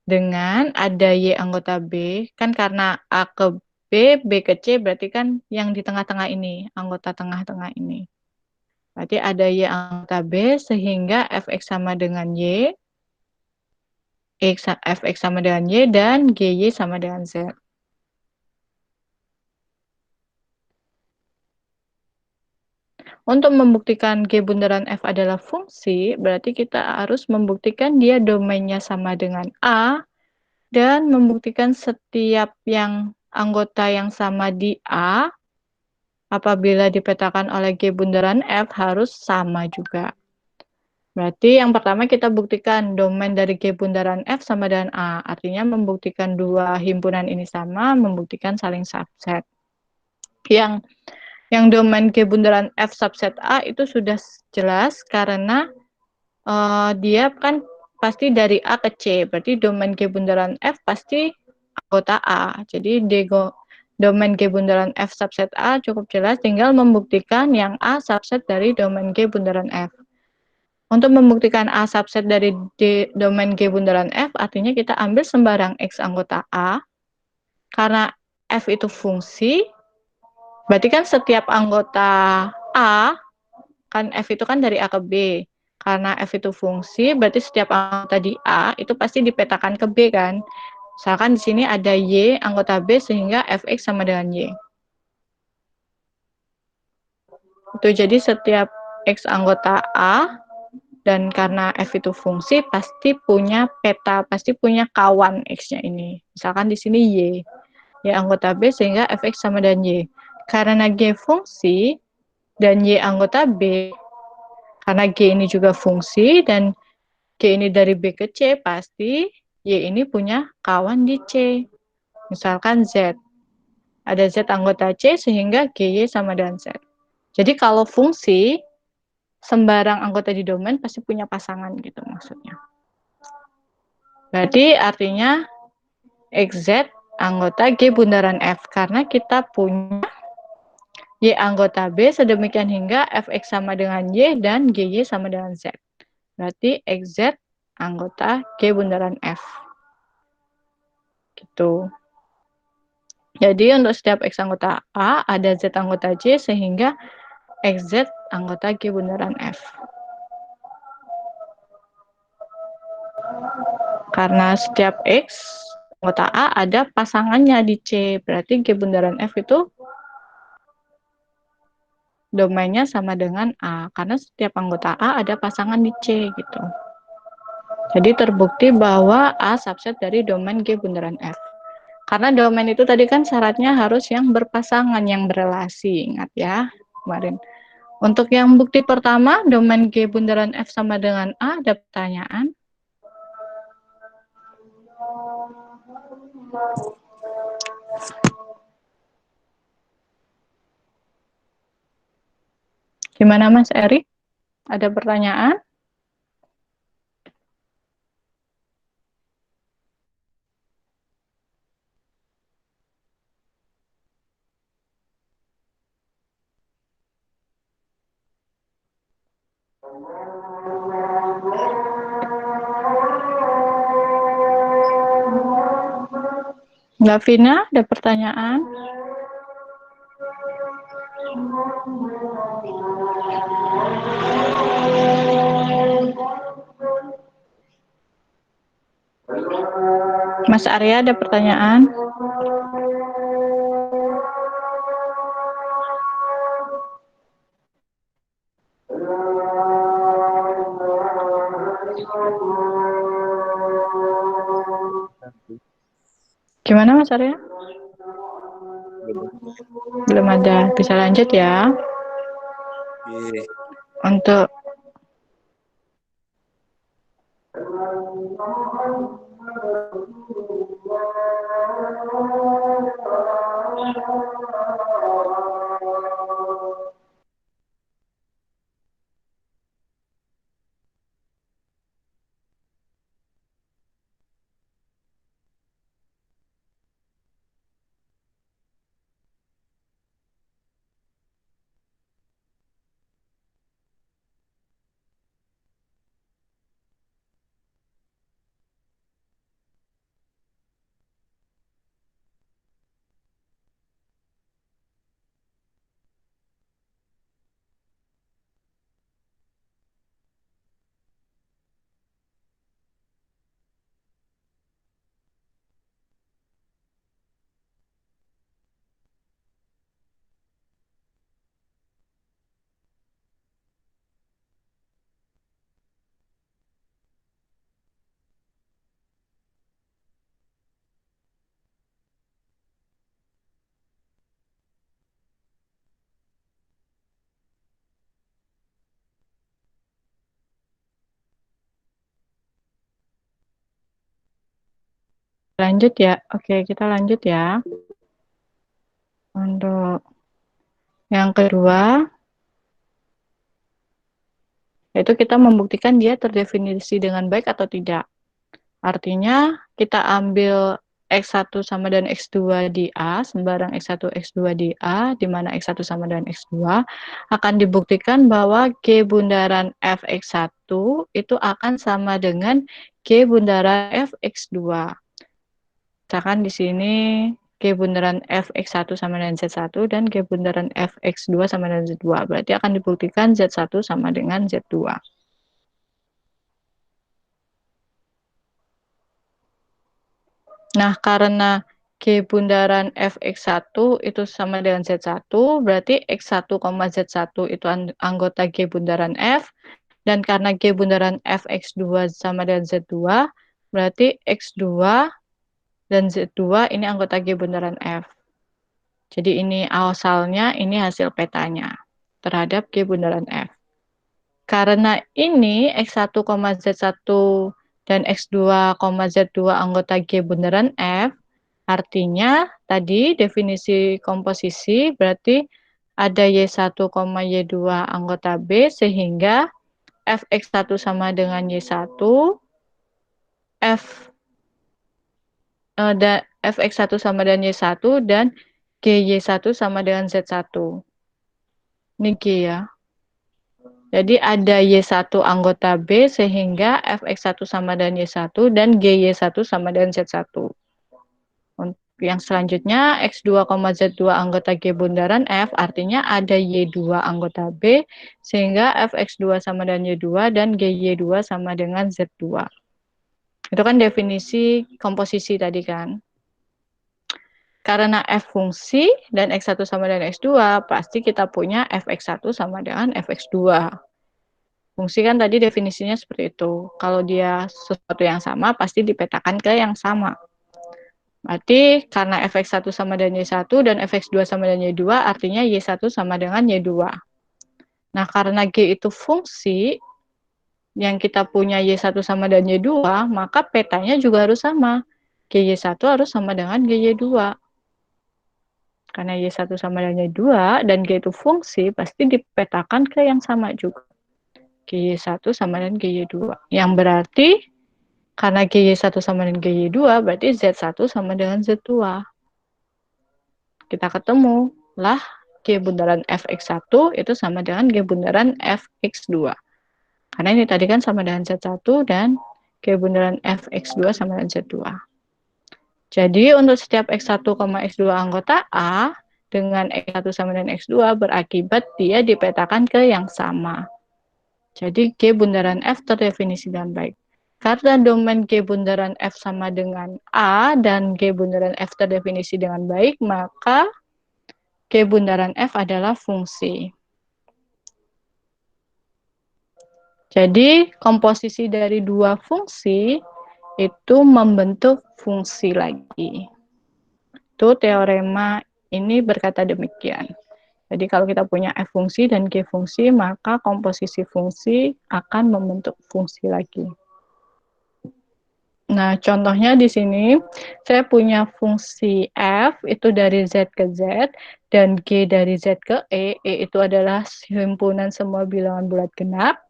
[SPEAKER 1] Dengan ada Y anggota B, kan karena A ke B ke C, berarti kan yang di tengah-tengah ini, anggota tengah-tengah ini. Berarti ada Y anggota B, sehingga Fx sama dengan Y, Fx sama dengan Y, dan Gy sama dengan Z. Untuk membuktikan G bundaran F adalah fungsi, berarti kita harus membuktikan dia domainnya sama dengan A, dan membuktikan setiap yang anggota yang sama di A, apabila dipetakan oleh G bundaran F harus sama juga. Berarti yang pertama kita buktikan domain dari G bundaran F sama dengan A. Artinya membuktikan dua himpunan ini sama, membuktikan saling subset. Yang domain G bundaran F subset A itu sudah jelas karena dia kan pasti dari A ke C. Berarti domain G bundaran F pasti anggota A. Jadi domain G bundaran F subset A cukup jelas, tinggal membuktikan yang A subset dari domain G bundaran F. Untuk membuktikan A subset dari domain G bundaran F, artinya kita ambil sembarang X anggota A, karena F itu fungsi, berarti kan setiap anggota A, kan F itu kan dari A ke B, karena F itu fungsi, berarti setiap anggota di A itu pasti dipetakan ke B kan. Misalkan di sini ada Y anggota B sehingga Fx sama dengan Y. Itu jadi setiap X anggota A, dan karena F itu fungsi, pasti punya peta, pasti punya kawan X-nya ini. Misalkan di sini Y anggota B sehingga Fx sama dengan Y. Karena G fungsi dan Y anggota B, karena G ini juga fungsi dan G ini dari B ke C, pasti Y ini punya kawan di C. Misalkan Z. Ada Z anggota C sehingga GY sama dengan Z. Jadi kalau fungsi, sembarang anggota di domain pasti punya pasangan gitu maksudnya. Berarti artinya XZ anggota G bundaran F, karena kita punya Y anggota B sedemikian hingga Fx sama dengan Y dan GY sama dengan Z. Berarti XZ anggota G bundaran F. Gitu. Jadi untuk setiap X anggota A ada Z anggota J sehingga XZ anggota G bundaran F. Karena setiap X anggota A ada pasangannya di C, berarti G bundaran F itu domainnya sama dengan A, karena setiap anggota A ada pasangan di C gitu. Jadi terbukti bahwa A subset dari domain G bundaran F. Karena domain itu tadi kan syaratnya harus yang berpasangan, yang berelasi, ingat ya kemarin. Untuk yang bukti pertama, domain G bundaran F sama dengan A, ada pertanyaan? Gimana Mas Eri? Ada pertanyaan? Mbak Vina, ada pertanyaan? Mas Arya, ada pertanyaan? Gimana Mas Arya? Belum ada. Bisa lanjut ya. Untuk Lanjut ya. Oke, kita lanjut ya. Untuk yang kedua, yaitu kita membuktikan dia terdefinisi dengan baik atau tidak. Artinya, kita ambil X1 sama dengan X2 di A, sembarang X1, X2 di A, di mana X1 sama dengan X2, akan dibuktikan bahwa G bundaran Fx1 itu akan sama dengan G bundaran Fx2. Misalkan di sini G bundaran Fx1 sama dengan Z1 dan G bundaran Fx2 sama dengan Z2. Berarti akan dibuktikan Z1 sama dengan Z2. Nah, karena G bundaran Fx1 itu sama dengan Z1, berarti X1, Z1 itu anggota G bundaran F, dan karena G bundaran Fx2 sama dengan Z2, berarti X2 dan Z2 ini anggota G bundaran F. Jadi ini asalnya, ini hasil petanya terhadap G bundaran F. Karena ini X1, Z1 dan X2, Z2 anggota G bundaran F, artinya tadi definisi komposisi berarti ada Y1, Y2 anggota B sehingga Fx1 sama dengan Y1, Fx1 sama dengan Y1 dan GY1 sama dengan Z1. Ini G ya. Jadi ada Y1 anggota B sehingga Fx1 sama dengan Y1 dan GY1 sama dengan Z1. Untuk yang selanjutnya X2, Z2 anggota G bundaran F artinya ada Y2 anggota B sehingga Fx2 sama dengan Y2 dan GY2 sama dengan Z2. Itu kan definisi komposisi tadi kan. Karena F fungsi dan X1 sama dengan X2 pasti kita punya Fx1 sama dengan Fx2. Fungsi kan tadi definisinya seperti itu. Kalau dia sesuatu yang sama, pasti dipetakan ke yang sama. Berarti karena Fx1 sama dengan Y1 dan Fx2 sama dengan Y2, artinya Y1 sama dengan Y2. Nah, karena G itu fungsi, yang kita punya Y1 sama dengan Y2, maka petanya juga harus sama. GY1 harus sama dengan GY2. Karena Y1 sama dengan Y2, dan G itu fungsi, pasti dipetakan ke yang sama juga. GY1 sama dengan GY2. Yang berarti karena GY1 sama dengan GY2 berarti Z1 sama dengan Z2. Kita ketemu lah G bundaran Fx1 itu sama dengan G bundaran Fx2. Karena ini tadi kan sama dengan Z1 dan G bundaran Fx2 sama dengan Z2. Jadi untuk setiap X1, X2 anggota A dengan X1 sama dengan X2 berakibat dia dipetakan ke yang sama. Jadi G bundaran F terdefinisi dengan baik. Karena domain G bundaran F sama dengan A dan G bundaran F terdefinisi dengan baik, maka G bundaran F adalah fungsi. Jadi komposisi dari dua fungsi itu membentuk fungsi lagi. Itu teorema ini berkata demikian. Jadi kalau kita punya F fungsi dan G fungsi, maka komposisi fungsi akan membentuk fungsi lagi. Nah, contohnya di sini saya punya fungsi F itu dari Z ke Z dan G dari Z ke E. E itu adalah himpunan semua bilangan bulat genap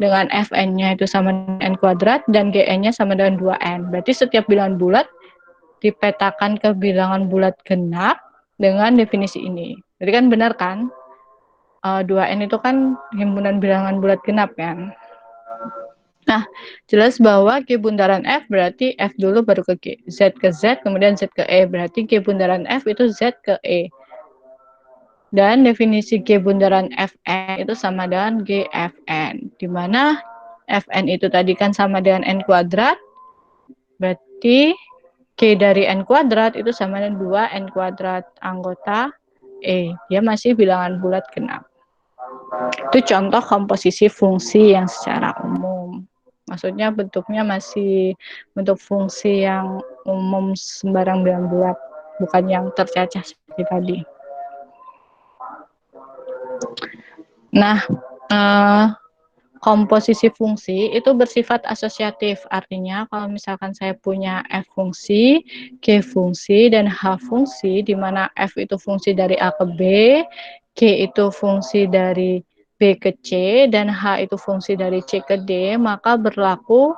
[SPEAKER 1] dengan Fn-nya itu sama dengan N kuadrat dan Gn-nya sama dengan 2N. Berarti setiap bilangan bulat dipetakan ke bilangan bulat genap dengan definisi ini. Jadi kan benar kan? 2N itu kan himpunan bilangan bulat genap kan? Nah, jelas bahwa G bundaran F berarti F dulu baru ke G. Z ke Z, kemudian Z ke E. Berarti G bundaran F itu Z ke E. Dan definisi G bundaran Fn itu sama dengan GFN. Di mana Fn itu tadi kan sama dengan N kuadrat. Berarti G dari N kuadrat itu sama dengan 2N kuadrat anggota E. Dia masih bilangan bulat genap. Itu contoh komposisi fungsi yang secara umum. Maksudnya bentuknya masih bentuk fungsi yang umum sembarang bilangan bulat, bukan yang tercacah seperti tadi. Nah, komposisi fungsi itu bersifat asosiatif. Artinya kalau misalkan saya punya F fungsi, G fungsi, dan H fungsi, di mana F itu fungsi dari A ke B, G itu fungsi dari B ke C, dan H itu fungsi dari C ke D, maka berlaku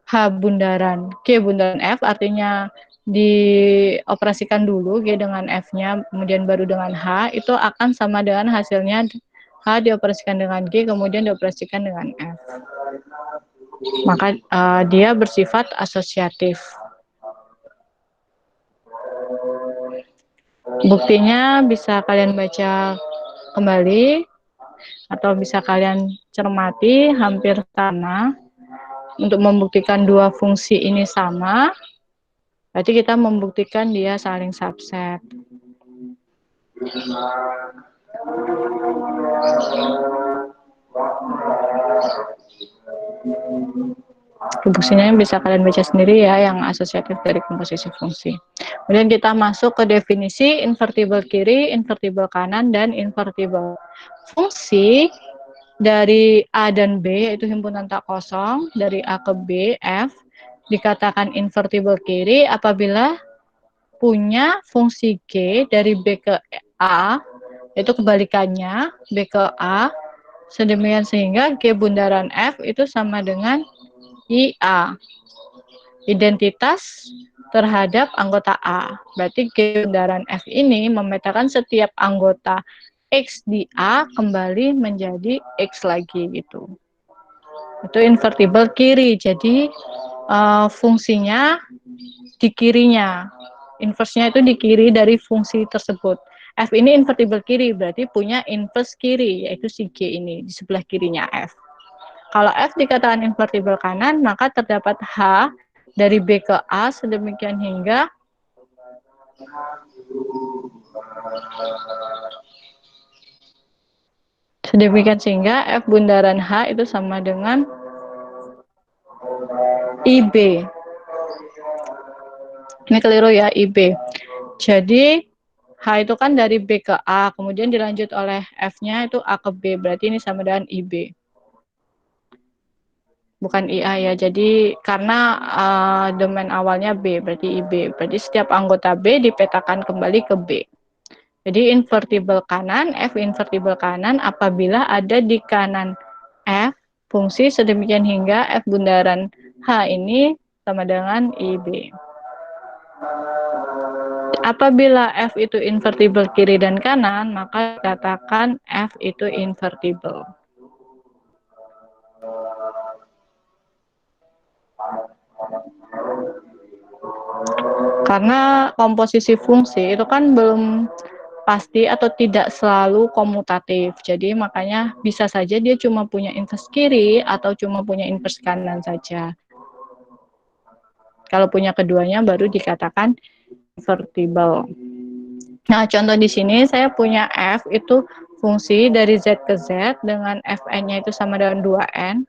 [SPEAKER 1] H bundaran. G bundaran F artinya dioperasikan dulu G dengan F-nya, kemudian baru dengan H, itu akan sama dengan hasilnya H dioperasikan dengan G, kemudian dioperasikan dengan F. Maka dia bersifat asosiatif. Buktinya bisa kalian baca kembali, atau bisa kalian cermati hampir sama. Untuk membuktikan dua fungsi ini sama, berarti kita membuktikan dia saling subset. Fungsinya bisa kalian baca sendiri ya, yang asosiatif dari komposisi fungsi. Kemudian kita masuk ke definisi invertible kiri, invertible kanan, dan invertible. Fungsi dari A dan B, yaitu himpunan tak kosong, dari A ke B, F, dikatakan invertible kiri apabila punya fungsi G dari B ke A, yaitu kebalikannya, B ke A, sedemikian sehingga G bundaran F itu sama dengan IA, identitas terhadap anggota A. Berarti G bundaran F ini memetakan setiap anggota X di A kembali menjadi X lagi gitu. Itu invertible kiri, jadi fungsinya di kirinya. Inverse-nya itu di kiri dari fungsi tersebut. F ini invertible kiri, berarti punya inverse kiri, yaitu si G ini, di sebelah kirinya F. Kalau F dikatakan invertible kanan, maka terdapat H dari B ke A sedemikian hingga F bundaran H itu sama dengan IB. Ini keliru ya, IB. Jadi H itu kan dari B ke A, kemudian dilanjut oleh F-nya itu A ke B, berarti ini sama dengan IB. Bukan IA ya, jadi karena domain awalnya B, berarti IB. Berarti setiap anggota B dipetakan kembali ke B. Jadi invertible kanan, F invertible kanan apabila ada di kanan F fungsi sedemikian hingga F bundaran H ini sama dengan IB. Apabila F itu invertible kiri dan kanan, maka katakan F itu invertible. Karena komposisi fungsi itu kan belum pasti atau tidak selalu komutatif. Jadi makanya bisa saja dia cuma punya inverse kiri atau cuma punya inverse kanan saja. Kalau punya keduanya baru dikatakan invertible. Nah, contoh di sini saya punya F itu fungsi dari Z ke Z dengan Fn-nya itu sama dengan 2N.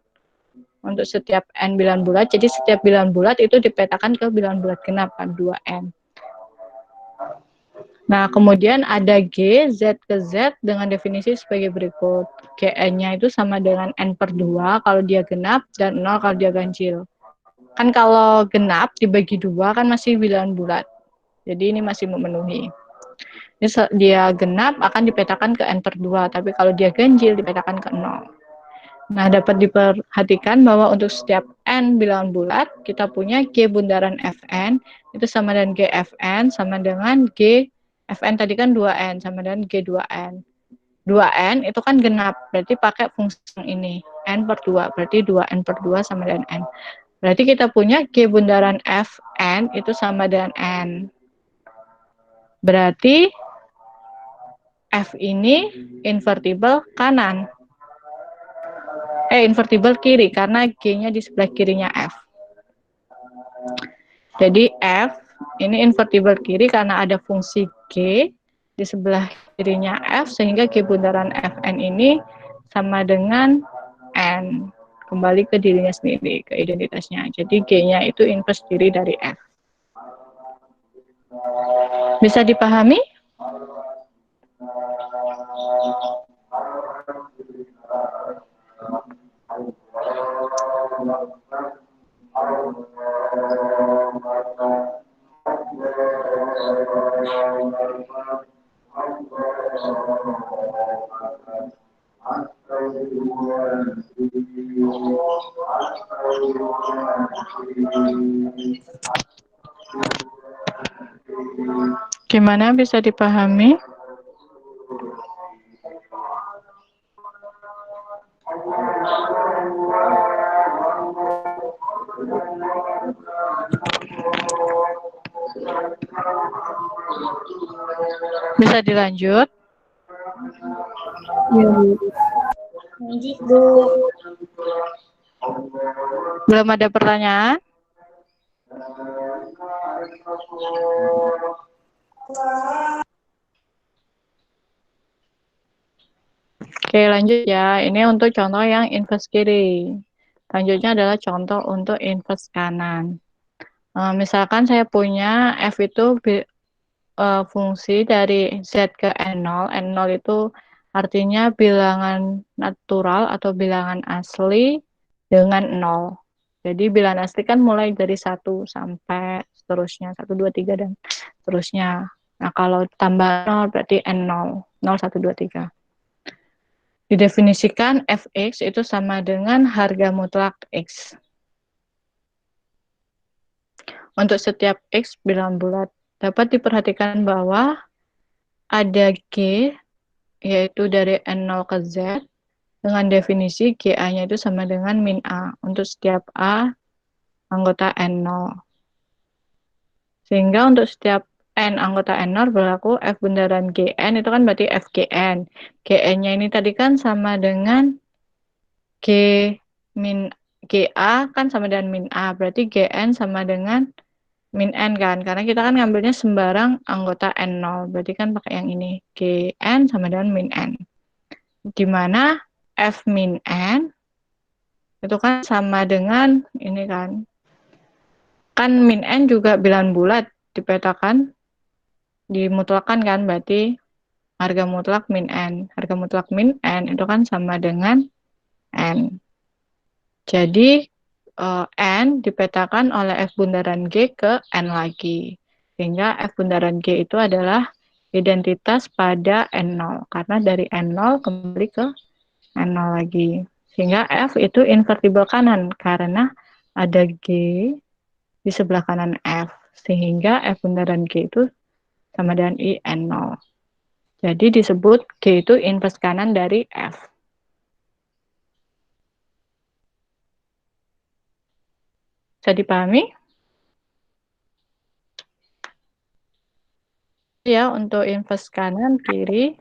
[SPEAKER 1] Untuk setiap N bilangan bulat, jadi setiap bilangan bulat itu dipetakan ke bilangan bulat genap kan, 2N. Nah, kemudian ada G, Z ke Z dengan definisi sebagai berikut. Gn-nya itu sama dengan N per 2 kalau dia genap, dan 0 kalau dia ganjil. Kan kalau genap dibagi 2 kan masih bilangan bulat. Jadi ini masih memenuhi. Ini dia genap akan dipetakan ke N per 2, tapi kalau dia ganjil dipetakan ke 0. Nah, dapat diperhatikan bahwa untuk setiap N bilangan bulat, kita punya G bundaran Fn, itu sama dengan GFn, sama dengan G, Fn tadi kan 2N, sama dengan G2N. 2N itu kan genap, berarti pakai fungsi ini, N per 2, berarti 2N per 2 sama dengan N. Berarti kita punya G bundaran Fn itu sama dengan N. Berarti F ini invertible kanan. Invertible kiri karena G-nya di sebelah kirinya F. Jadi F ini invertible kiri karena ada fungsi G di sebelah kirinya F sehingga G bundaran Fn ini sama dengan N. Kembali ke dirinya sendiri, ke identitasnya. Jadi G-nya itu inverse kiri dari F. Bisa dipahami? Gimana, bisa dipahami? Bisa dilanjut?
[SPEAKER 3] Ya, Bu. Lanjut, Bu.
[SPEAKER 1] Belum ada pertanyaan? Oke, lanjut ya. Ini untuk contoh yang inverse kiri. Selanjutnya adalah contoh untuk inverse kanan. Misalkan saya punya F itu fungsi dari Z ke N0. N0 itu artinya bilangan natural atau bilangan asli dengan 0. Jadi bilangan asli kan mulai dari 1 sampai seterusnya. 1, 2, 3, dan seterusnya. Nah, kalau tambah 0 berarti N0. 0, 1, 2, 3. Didefinisikan Fx itu sama dengan harga mutlak X. Untuk setiap X bilangan bulat, dapat diperhatikan bahwa ada G, yaitu dari N0 ke Z, dengan definisi GA-nya itu sama dengan min A, untuk setiap A anggota N0. Sehingga untuk setiap N anggota N0 berlaku F bundaran GN, itu kan berarti FGN. GN-nya ini tadi kan sama dengan G min GA kan sama dengan min A, berarti GN sama dengan min N kan, karena kita kan ngambilnya sembarang anggota N0, berarti kan pakai yang ini, GN sama dengan min N, dimana F min N itu kan sama dengan ini kan min N juga bilangan bulat, dipetakan, dimutlakan kan, berarti harga mutlak min N, harga mutlak min N itu kan sama dengan N. Jadi N dipetakan oleh F bundaran G ke N lagi. Sehingga F bundaran G itu adalah identitas pada N0. Karena dari N0 kembali ke N0 lagi. Sehingga F itu invertible kanan. Karena ada G di sebelah kanan F. Sehingga F bundaran G itu sama dengan I N0. Jadi disebut G itu inverse kanan dari F. Bisa dipahami? Ya, untuk inverse kanan, kiri.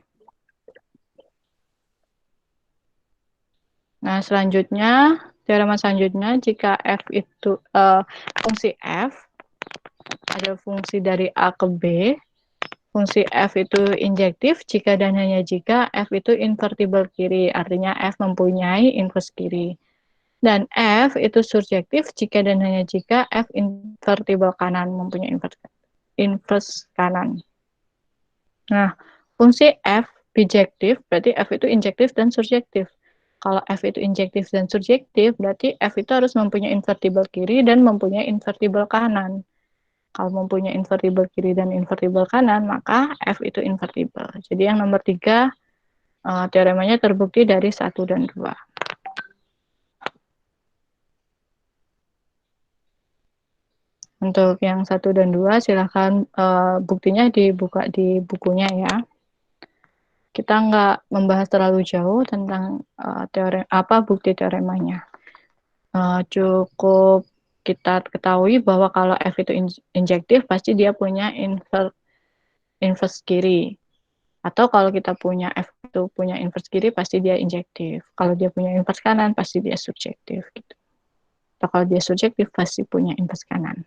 [SPEAKER 1] Nah, selanjutnya, teorema selanjutnya, jika F itu, fungsi F, ada fungsi dari A ke B, fungsi F itu injektif jika dan hanya jika F itu invertible kiri, artinya F mempunyai inverse kiri. Dan F itu surjektif jika dan hanya jika F invertible kanan, mempunyai inverse kanan. Nah, fungsi F bijektif, berarti F itu injektif dan surjektif. Kalau F itu injektif dan surjektif, berarti F itu harus mempunyai invertible kiri dan mempunyai invertible kanan. Kalau mempunyai invertible kiri dan invertible kanan, maka F itu invertible. Jadi yang nomor 3, teoremanya terbukti dari 1 dan 2. Untuk yang 1 dan 2, silahkan buktinya dibuka di bukunya ya. Kita nggak membahas terlalu jauh tentang bukti teoremanya. Cukup kita ketahui bahwa kalau F itu injektif, pasti dia punya inverse kiri. Atau kalau kita punya F itu punya inverse kiri, pasti dia injektif. Kalau dia punya inverse kanan, pasti dia surjektif. Gitu. Atau kalau dia surjektif, pasti punya inverse kanan.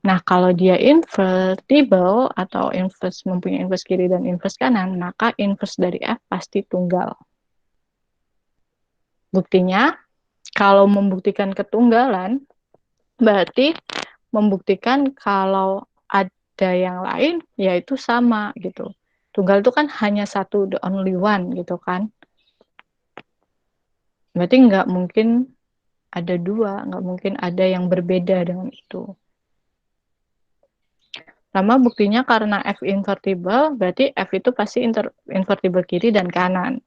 [SPEAKER 1] Nah, kalau dia invertible atau mempunyai inverse kiri dan inverse kanan, maka inverse dari F pasti tunggal. Buktinya, kalau membuktikan ketunggalan, berarti membuktikan kalau ada yang lain, yaitu sama gitu. Tunggal itu kan hanya satu, the only one gitu kan. Berarti nggak mungkin ada dua, nggak mungkin ada yang berbeda dengan itu. Sama buktinya karena F invertible, berarti F itu pasti invertible kiri dan kanan.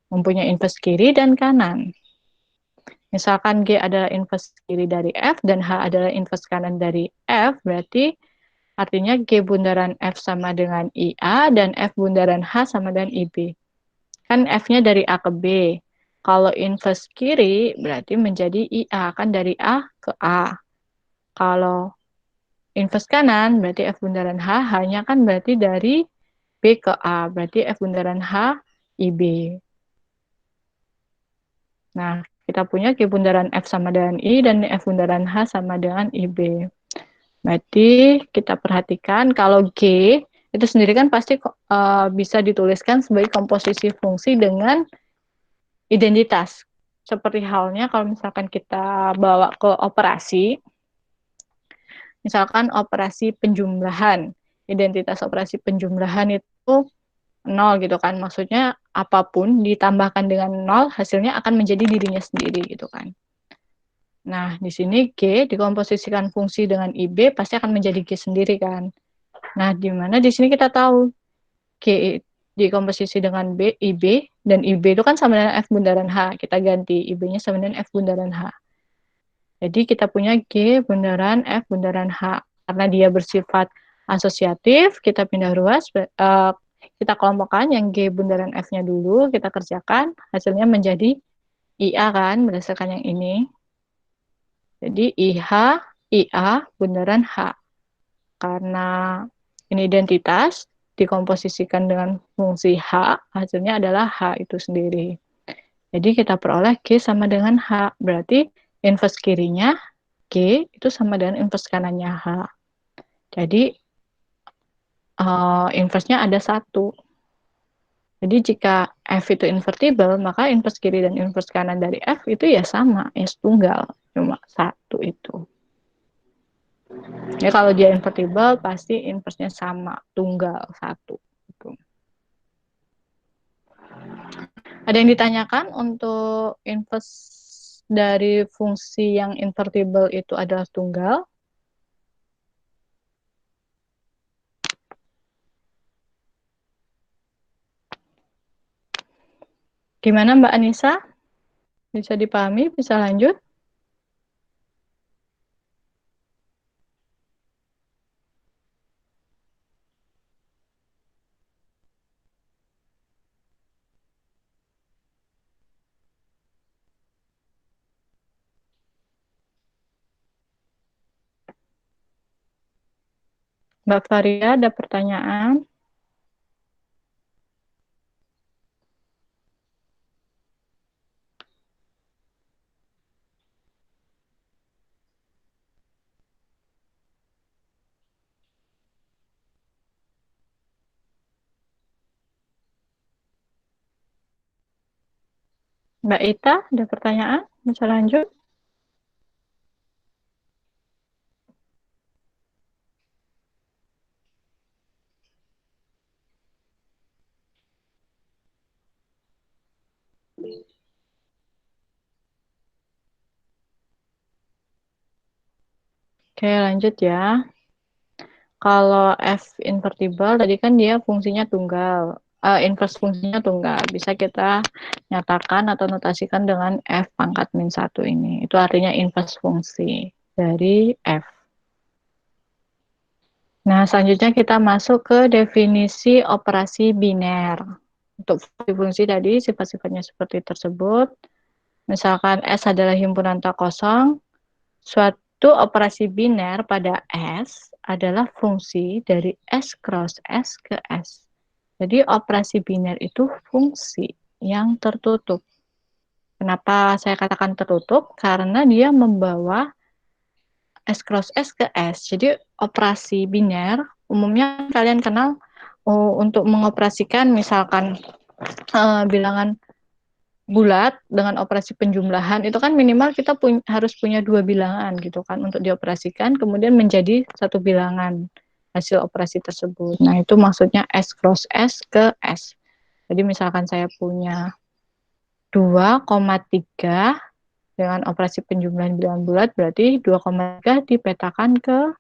[SPEAKER 1] Mempunyai inverse kiri dan kanan. Misalkan G adalah inverse kiri dari F dan H adalah inverse kanan dari F, berarti artinya G bundaran F sama dengan IA dan F bundaran H sama dengan IB. Kan F-nya dari A ke B. Kalau inverse kiri berarti menjadi IA, kan dari A ke A. Kalau inverse kanan berarti F bundaran H, H-nya kan berarti dari B ke A, berarti F bundaran H, IB. Nah, kita punya G bundaran F sama dengan I dan F bundaran H sama dengan IB. Berarti kita perhatikan kalau G itu sendiri kan pasti bisa dituliskan sebagai komposisi fungsi dengan identitas. Seperti halnya kalau misalkan kita bawa ke operasi, misalkan operasi penjumlahan, identitas operasi penjumlahan itu 0 gitu kan. Maksudnya apapun ditambahkan dengan 0 hasilnya akan menjadi dirinya sendiri gitu kan. Nah, di sini G dikomposisikan fungsi dengan IB pasti akan menjadi G sendiri kan. Nah, di mana di sini kita tahu G dikomposisi dengan IB dan IB itu kan sama dengan F bundaran H. Kita ganti IB-nya sama dengan F bundaran H. Jadi kita punya G bundaran F bundaran H. Karena dia bersifat asosiatif, kita pindah ruas, kita kelompokkan yang G bundaran F-nya dulu, kita kerjakan, hasilnya menjadi IA kan, berdasarkan yang ini. Jadi IH, IA bundaran H. Karena ini identitas, dikomposisikan dengan fungsi H, hasilnya adalah H itu sendiri. Jadi kita peroleh G sama dengan H, berarti inverse kirinya G itu sama dengan inverse kanannya H. Jadi inverse-nya ada 1. Jadi jika F itu invertible, maka inverse kiri dan inverse kanan dari F itu ya sama, ya tunggal, cuma 1 itu. Ya kalau dia invertible, pasti inverse-nya sama, tunggal 1. Gitu. Ada yang ditanyakan untuk inverse dari fungsi yang invertible itu adalah tunggal? Gimana Mbak Anissa? Bisa dipahami? Bisa lanjut? Mbak Faria, ada pertanyaan? Mbak Ita, ada pertanyaan? Bisa lanjut? Oke, lanjut ya. Kalau F invertible, tadi kan dia fungsinya tunggal. Inverse fungsinya tunggal. Bisa kita nyatakan atau notasikan dengan F pangkat min 1 ini. Itu artinya inverse fungsi dari F. Nah, selanjutnya kita masuk ke definisi operasi biner. Untuk fungsi tadi, sifat-sifatnya seperti tersebut. Misalkan S adalah himpunan tak kosong, suatu operasi biner pada S adalah fungsi dari S cross S ke S. Jadi operasi biner itu fungsi yang tertutup. Kenapa saya katakan tertutup? Karena dia membawa S cross S ke S. Jadi operasi biner umumnya kalian kenal untuk mengoperasikan misalkan bilangan bulat dengan operasi penjumlahan itu kan minimal kita harus punya 2 bilangan gitu kan untuk dioperasikan kemudian menjadi 1 bilangan hasil operasi tersebut. Nah itu maksudnya S cross S ke S. Jadi misalkan saya punya 2,3 dengan operasi penjumlahan bilangan bulat berarti 2,3 dipetakan ke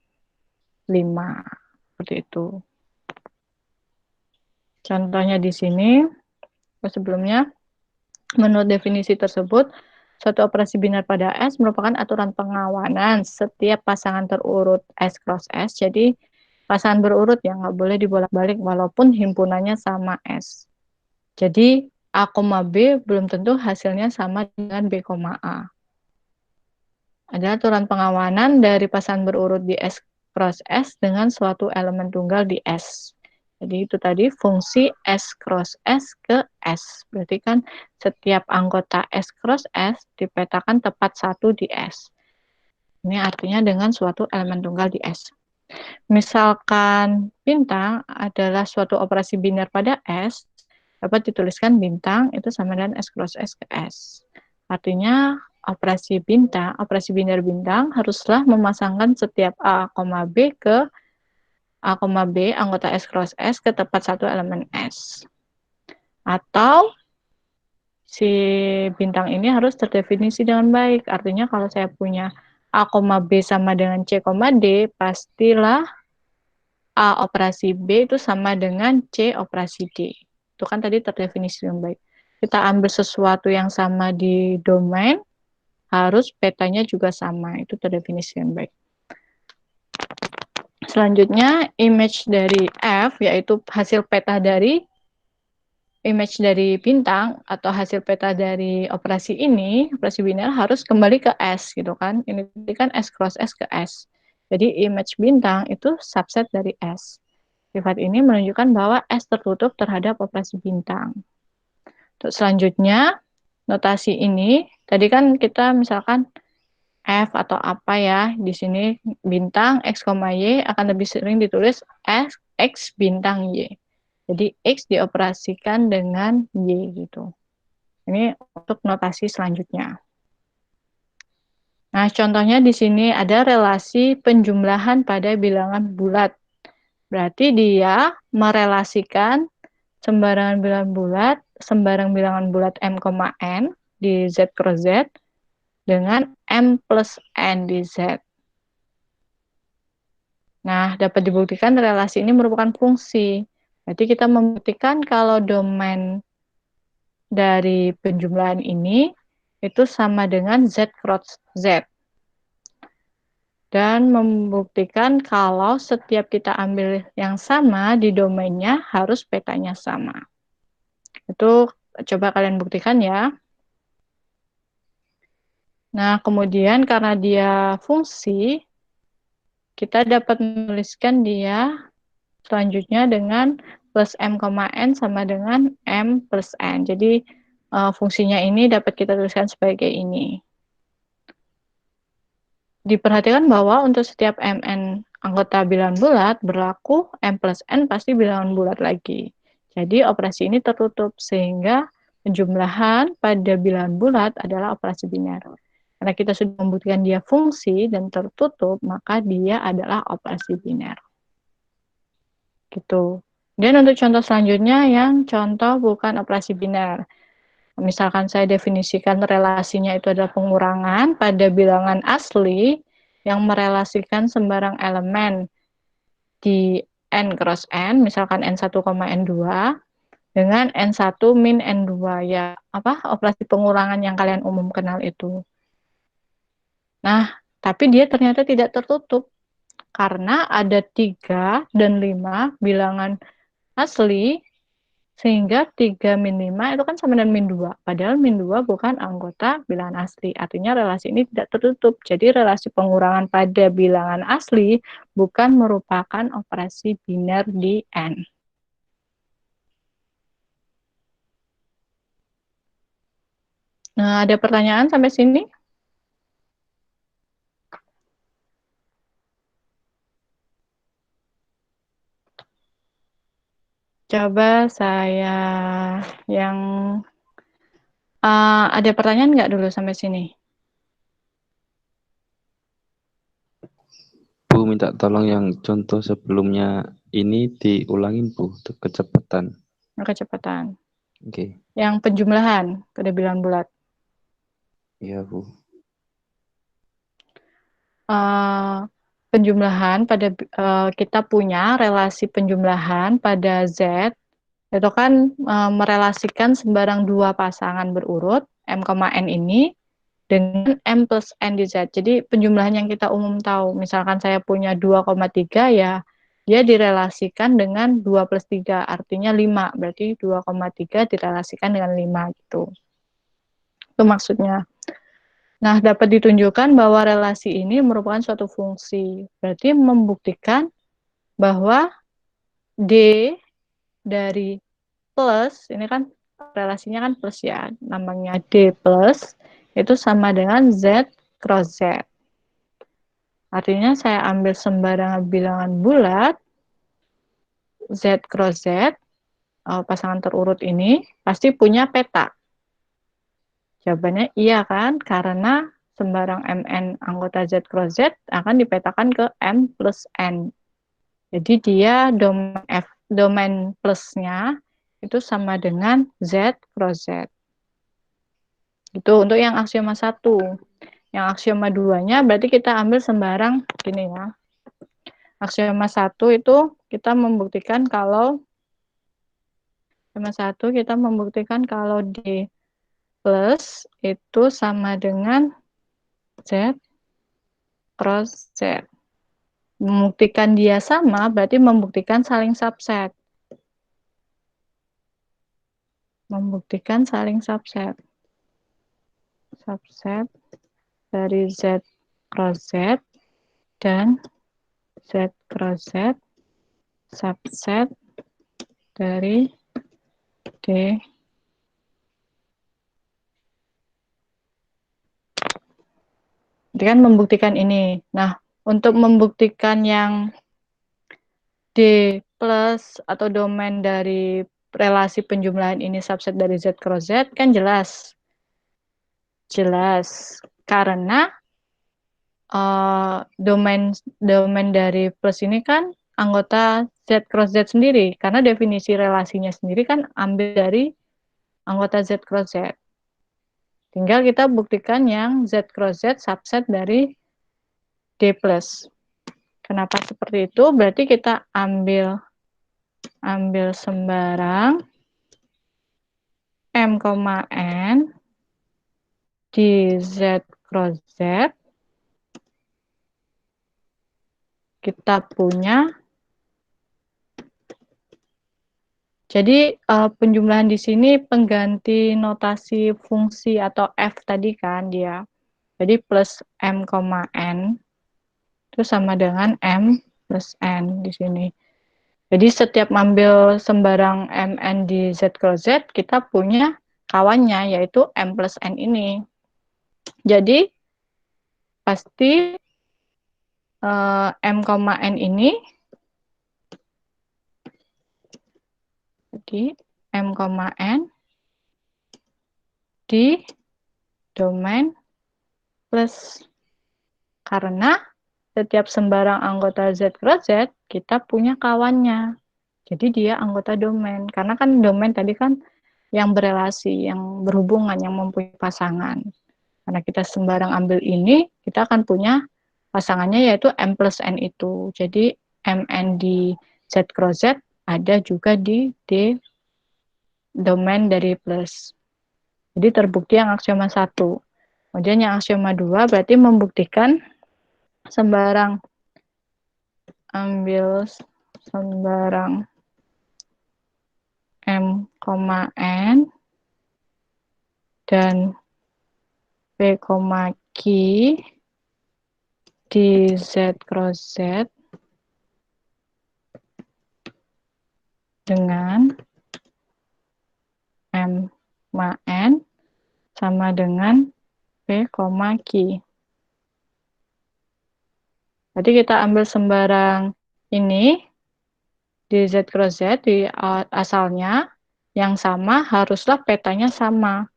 [SPEAKER 1] 5. seperti itu. Contohnya di sini, sebelumnya, menurut definisi tersebut, suatu operasi biner pada S merupakan aturan pengawanan setiap pasangan terurut S cross S. Jadi, pasangan berurut yang nggak boleh dibolak-balik walaupun himpunannya sama S. Jadi, A, B belum tentu hasilnya sama dengan B, A. Ada aturan pengawanan dari pasangan berurut di S cross S dengan suatu elemen tunggal di S. Jadi itu tadi fungsi S cross S ke S. Berarti kan setiap anggota S cross S dipetakan tepat satu di S. Ini artinya dengan suatu elemen tunggal di S. Misalkan bintang adalah suatu operasi biner pada S, dapat dituliskan bintang itu sama dengan S cross S ke S. Artinya operasi biner bintang haruslah memasangkan setiap A, B ke A, B anggota S cross S ke tepat satu elemen S. Atau si bintang ini harus terdefinisi dengan baik. Artinya kalau saya punya A, B sama dengan C, D, pastilah A operasi B itu sama dengan C operasi D. Itu kan tadi terdefinisi dengan baik. Kita ambil sesuatu yang sama di domain, harus petanya juga sama. Itu terdefinisi dengan baik. Selanjutnya, image dari F, yaitu hasil peta dari image dari bintang, atau hasil peta dari operasi ini, operasi biner, harus kembali ke S, gitu kan. Ini kan S cross S ke S. Jadi, image bintang itu subset dari S. Sifat ini menunjukkan bahwa S tertutup terhadap operasi bintang. Untuk selanjutnya, notasi ini, tadi kan kita misalkan F atau apa ya, di sini bintang X, Y akan lebih sering ditulis X bintang Y. Jadi X dioperasikan dengan Y gitu. Ini untuk notasi selanjutnya. Nah, contohnya di sini ada relasi penjumlahan pada bilangan bulat. Berarti dia merelasikan sembarang bilangan bulat M, N di Z cross Z dengan M plus N di Z. Nah, dapat dibuktikan relasi ini merupakan fungsi. Berarti kita membuktikan kalau domain dari penjumlahan ini itu sama dengan Z cross Z. Dan membuktikan kalau setiap kita ambil yang sama di domainnya harus petanya sama. Itu coba kalian buktikan ya. Nah, kemudian karena dia fungsi, kita dapat menuliskan dia selanjutnya dengan plus M, N sama dengan M plus N. Jadi, fungsinya ini dapat kita tuliskan sebagai ini. Diperhatikan bahwa untuk setiap Mn anggota bilangan bulat berlaku M plus N pasti bilangan bulat lagi. Jadi operasi ini tertutup sehingga penjumlahan pada bilangan bulat adalah operasi biner. Karena kita sudah membuktikan dia fungsi dan tertutup, maka dia adalah operasi biner. Gitu. Dan untuk contoh selanjutnya yang contoh bukan operasi biner. Misalkan saya definisikan relasinya itu adalah pengurangan pada bilangan asli yang merelasikan sembarang elemen di N cross N, misalkan N1, N2, dengan N1 min N2, ya operasi pengurangan yang kalian umum kenal itu. Nah, tapi dia ternyata tidak tertutup, karena ada 3 dan 5 bilangan asli, sehingga 3 min 5 itu kan sama dengan min 2. Padahal min 2 bukan anggota bilangan asli. Artinya relasi ini tidak tertutup. Jadi relasi pengurangan pada bilangan asli bukan merupakan operasi biner di N. Nah, ada pertanyaan sampai sini? Coba saya yang ada pertanyaan nggak dulu sampai sini?
[SPEAKER 5] Bu, minta tolong yang contoh sebelumnya ini diulangin, Bu, kecepatan.
[SPEAKER 1] Kecepatan.
[SPEAKER 5] Oke.
[SPEAKER 1] Yang penjumlahan pada bilangan bulat.
[SPEAKER 5] Iya, Bu.
[SPEAKER 1] penjumlahan pada kita punya relasi penjumlahan pada Z itu kan merelasikan sembarang dua pasangan berurut M, N ini dengan M plus N di Z. Jadi penjumlahan yang kita umum tahu, misalkan saya punya 2,3 ya, dia direlasikan dengan 2 plus 3, artinya 5. Berarti 2,3 direlasikan dengan 5 gitu. Itu maksudnya. Nah, dapat ditunjukkan bahwa relasi ini merupakan suatu fungsi. Berarti membuktikan bahwa D dari plus, ini kan relasinya kan plus ya, namanya D plus, itu sama dengan Z cross Z. Artinya saya ambil sembarangan bilangan bulat, Z cross Z, pasangan terurut ini, pasti punya peta. Jawabannya iya kan, karena sembarang Mn anggota Z cross Z akan dipetakan ke M plus N. Jadi dia domain plusnya itu sama dengan Z cross Z. Itu untuk yang aksioma 1. Yang aksioma 2-nya berarti kita ambil sembarang gini ya. Aksioma 1 itu kita membuktikan kalau D plus itu sama dengan Z cross Z. Membuktikan dia sama berarti membuktikan saling subset. Membuktikan saling subset. Subset dari Z cross Z dan Z cross Z subset dari D. Jadi kan membuktikan ini. Nah, untuk membuktikan yang D plus atau domain dari relasi penjumlahan ini subset dari Z cross Z kan jelas. Jelas. Karena domain dari plus ini kan anggota Z cross Z sendiri. Karena definisi relasinya sendiri kan ambil dari anggota Z cross Z. Tinggal kita buktikan yang Z cross Z subset dari D plus. Kenapa seperti itu? Berarti kita ambil sembarang M, N di Z cross Z. Kita punya. Jadi penjumlahan di sini pengganti notasi fungsi atau F tadi kan dia. Jadi plus M, N itu sama dengan M plus N di sini. Jadi setiap ambil sembarang Mn di Z cross Z, kita punya kawannya yaitu M plus N ini. Jadi pasti M, N ini di M, N di domain plus. Karena setiap sembarang anggota Z cross Z, kita punya kawannya. Jadi dia anggota domain. Karena kan domain tadi kan yang berelasi, yang berhubungan, yang mempunyai pasangan. Karena kita sembarang ambil ini, kita akan punya pasangannya yaitu M plus N itu. Jadi Mn di Z cross Z ada juga di D domain dari plus. Jadi terbukti yang aksioma 1. Kemudian yang aksioma 2 berarti membuktikan sembarang ambil sembarang M, N dan P, Q di Z cross Z dengan M, N sama dengan P, Q. Jadi kita ambil sembarang ini di Z cross Z di asalnya yang sama, haruslah petanya sama.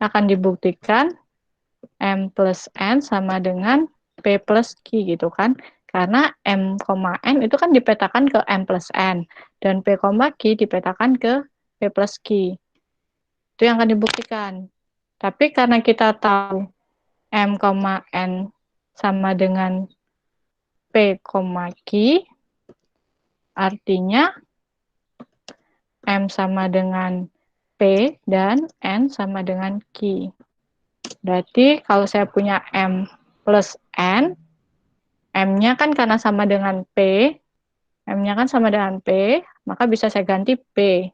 [SPEAKER 1] Akan dibuktikan M plus N sama dengan P plus Q gitu kan. Karena M, N itu kan dipetakan ke M plus N. Dan P, Q dipetakan ke P plus Q. Itu yang akan dibuktikan. Tapi karena kita tahu M, N sama dengan P, Q, artinya M sama dengan P dan N sama dengan Q. Berarti kalau saya punya M plus N, M-nya kan karena sama dengan P, M-nya kan sama dengan P, maka bisa saya ganti P.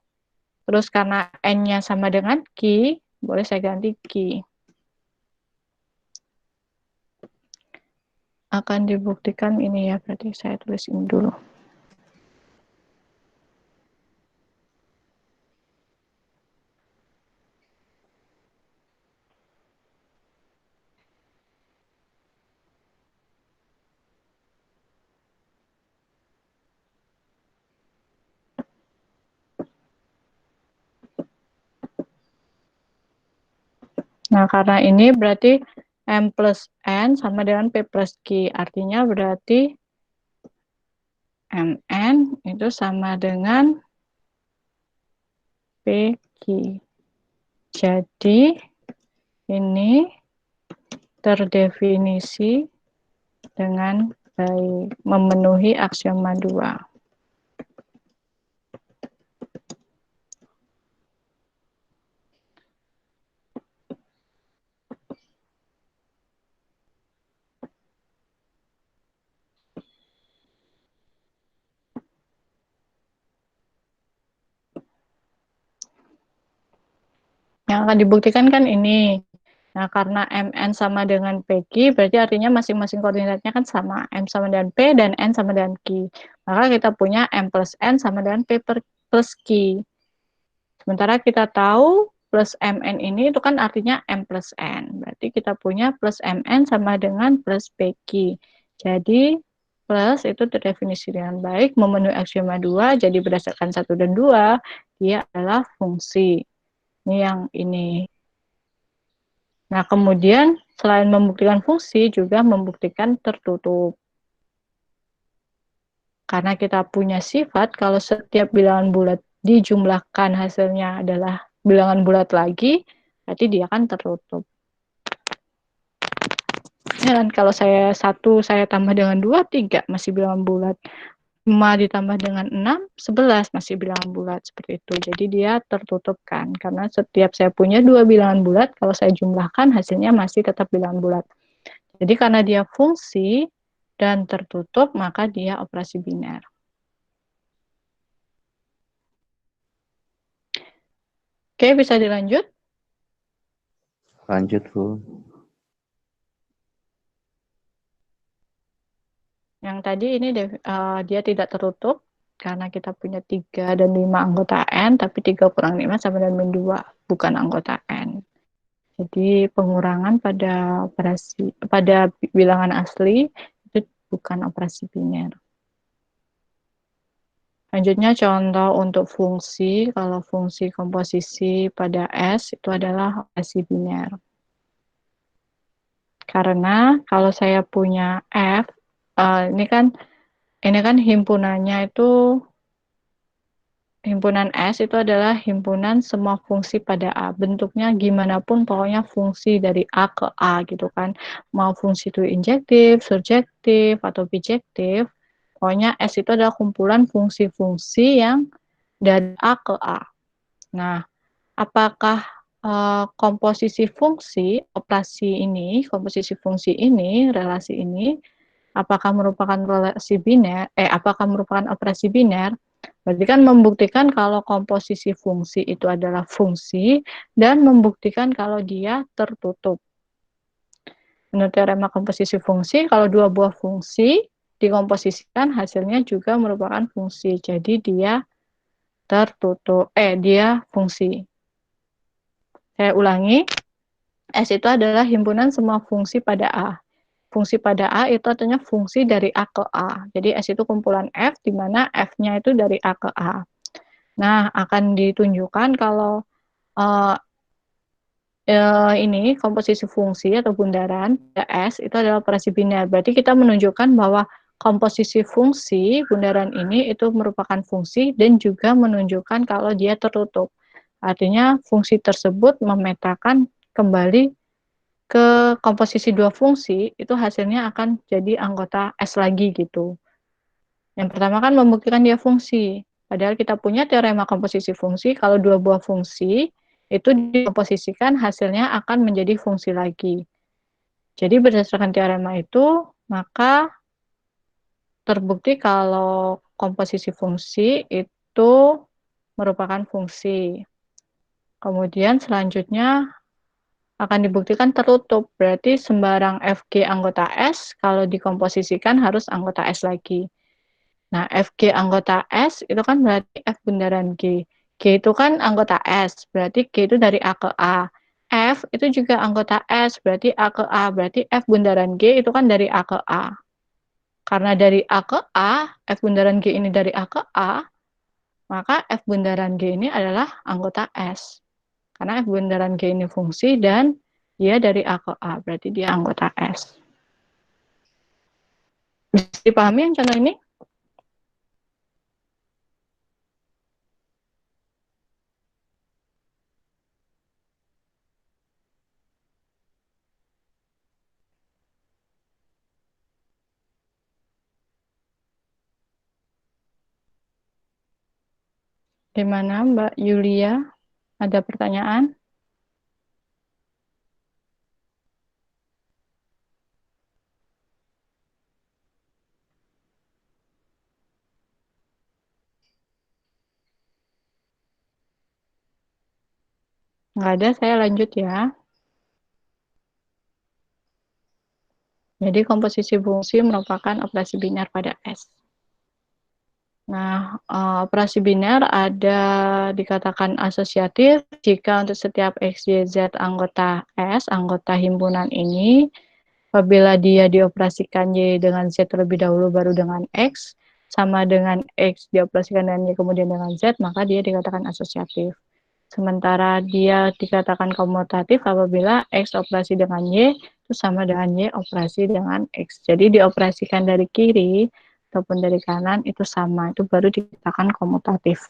[SPEAKER 1] Terus karena N-nya sama dengan Q, boleh saya ganti Q. Akan dibuktikan ini ya, berarti saya tulis ini dulu. Nah, karena ini berarti M plus N sama dengan P plus Q. Artinya berarti Mn itu sama dengan PQ. Jadi, ini terdefinisi dengan baik, memenuhi aksioma 2. Yang akan dibuktikan kan ini. Nah, karena Mn sama dengan PQ, berarti artinya masing-masing koordinatnya kan sama. M sama dengan P dan N sama dengan Q. Maka kita punya M plus N sama dengan P plus Q. Sementara kita tahu plus Mn ini itu kan artinya M plus N. Berarti kita punya plus Mn sama dengan plus PQ. Jadi, plus itu terdefinisi dengan baik, memenuhi aksioma 2, jadi berdasarkan 1 dan 2, dia adalah fungsi. Ini yang ini. Nah, kemudian selain membuktikan fungsi, juga membuktikan tertutup. Karena kita punya sifat, kalau setiap bilangan bulat dijumlahkan hasilnya adalah bilangan bulat lagi, berarti dia akan tertutup. Dan kalau saya 1, saya tambah dengan 2, 3, masih bilangan bulat. 5 ditambah dengan 6, 11 masih bilangan bulat, seperti itu. Jadi dia tertutup kan, karena setiap saya punya 2 bilangan bulat, kalau saya jumlahkan hasilnya masih tetap bilangan bulat. Jadi karena dia fungsi dan tertutup, maka dia operasi biner. Oke, bisa dilanjut?
[SPEAKER 5] Lanjut, Bu.
[SPEAKER 1] Yang tadi ini dia tidak tertutup, karena kita punya 3 dan 5 anggota N, tapi 3 kurang 5 sama dengan min 2, bukan anggota N. Jadi pengurangan pada bilangan asli itu bukan operasi biner. Selanjutnya contoh untuk fungsi. Kalau fungsi komposisi pada S itu adalah operasi biner. Karena kalau saya punya F, ini kan himpunannya itu, himpunan S itu adalah himpunan semua fungsi pada A. Bentuknya gimana pun, pokoknya fungsi dari A ke A gitu kan. Mau fungsi itu injektif, surjektif, atau bijektif. Pokoknya S itu adalah kumpulan fungsi-fungsi yang dari A ke A. Nah, apakah komposisi fungsi, komposisi fungsi ini, relasi ini, apakah merupakan operasi biner? Berarti kan membuktikan kalau komposisi fungsi itu adalah fungsi dan membuktikan kalau dia tertutup. Menurut teorema komposisi fungsi, kalau 2 buah fungsi dikomposisikan hasilnya juga merupakan fungsi. Jadi dia tertutup, dia fungsi. Saya ulangi, S itu adalah himpunan semua fungsi pada A. Fungsi pada A itu artinya fungsi dari A ke A. Jadi S itu kumpulan F, di mana F-nya itu dari A ke A. Nah, akan ditunjukkan kalau ini komposisi fungsi atau bundaran S itu adalah operasi biner. Berarti kita menunjukkan bahwa komposisi fungsi bundaran ini itu merupakan fungsi dan juga menunjukkan kalau dia tertutup. Artinya fungsi tersebut memetakan kembali ke komposisi dua fungsi, itu hasilnya akan jadi anggota S lagi gitu. Yang pertama kan membuktikan dia fungsi. Padahal kita punya teorema komposisi fungsi, kalau dua buah fungsi itu dikomposisikan hasilnya akan menjadi fungsi lagi. Jadi berdasarkan teorema itu, maka terbukti kalau komposisi fungsi itu merupakan fungsi. Kemudian selanjutnya akan dibuktikan tertutup, berarti sembarang FG anggota S kalau dikomposisikan harus anggota S lagi. Nah, FG anggota S itu kan berarti F bundaran G. G itu kan anggota S, berarti G itu dari A ke A. F itu juga anggota S, berarti A ke A, berarti F bundaran G itu kan dari A ke A. Karena dari A ke A, F bundaran G ini dari A ke A, maka F bundaran G ini adalah anggota S. Karena F bundaran G ini fungsi dan dia dari A ke A, berarti dia anggota S. Bisa dipahami yang contoh ini? Gimana Mbak Yulia? Ada pertanyaan? Nggak ada, saya lanjut ya. Jadi komposisi fungsi merupakan operasi biner pada S. Nah, operasi biner ada dikatakan asosiatif jika untuk setiap X, Y, Z anggota S, anggota himpunan ini, apabila dia dioperasikan Y dengan Z terlebih dahulu baru dengan X, sama dengan X dioperasikan dengan Y kemudian dengan Z, maka dia dikatakan asosiatif. Sementara dia dikatakan komutatif apabila X operasi dengan Y itu sama dengan Y operasi dengan X. Jadi dioperasikan dari kiri ataupun dari kanan itu sama, itu baru dikatakan komutatif.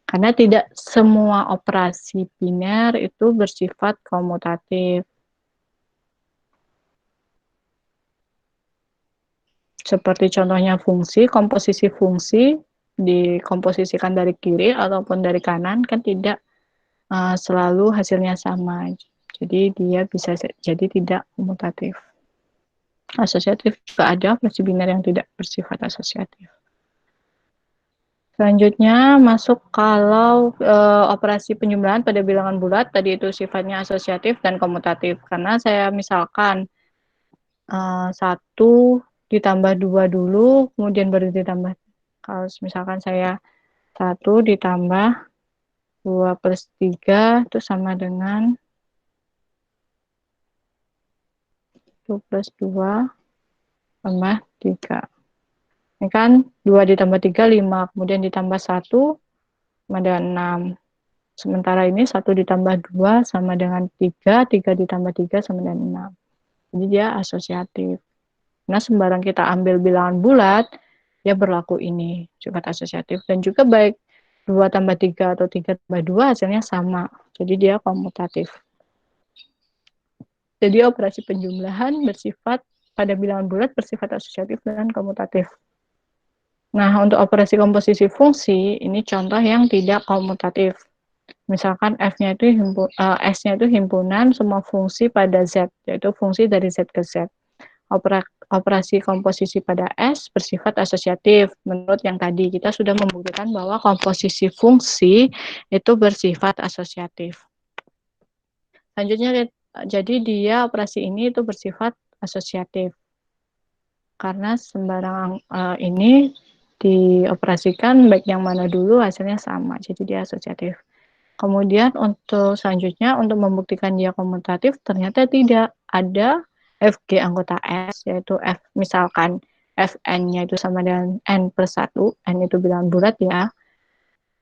[SPEAKER 1] Karena tidak semua operasi biner itu bersifat komutatif. Seperti contohnya fungsi, komposisi fungsi dikomposisikan dari kiri ataupun dari kanan kan tidak selalu hasilnya sama. Jadi dia bisa jadi tidak komutatif. Asosiatif juga ada operasi biner yang tidak bersifat asosiatif. Selanjutnya masuk kalau operasi penjumlahan pada bilangan bulat tadi itu sifatnya asosiatif dan komutatif. Karena saya misalkan 1 ditambah 2 dulu, kemudian baru ditambah. Kalau misalkan saya 1 ditambah 2 plus 3 itu sama dengan 2 plus 2 tambah 3. Ini kan 2 ditambah 3, 5. Kemudian ditambah 1 sama dengan 6. Sementara ini 1 ditambah 2 sama dengan 3, 3 ditambah 3 sama dengan 6. Jadi dia asosiatif. Nah, sembarang kita ambil bilangan bulat, dia berlaku ini, sifat asosiatif. Dan juga baik 2 tambah 3 atau 3 tambah 2 hasilnya sama. Jadi dia komutatif. Jadi operasi penjumlahan bersifat pada bilangan bulat bersifat asosiatif dan komutatif. Nah, untuk operasi komposisi fungsi, ini contoh yang tidak komutatif. Misalkan F-nya itu S-nya itu himpunan semua fungsi pada Z, yaitu fungsi dari Z ke Z. Operasi komposisi pada S bersifat asosiatif. Menurut yang tadi, kita sudah membuktikan bahwa komposisi fungsi itu bersifat asosiatif. Selanjutnya, jadi dia operasi ini itu bersifat asosiatif. Karena sembarang ini dioperasikan baik yang mana dulu hasilnya sama, jadi dia asosiatif. Kemudian untuk selanjutnya untuk membuktikan dia komutatif ternyata tidak ada FG anggota S, yaitu F misalkan Fn-nya itu sama dengan N plus 1, N itu bilangan bulat ya,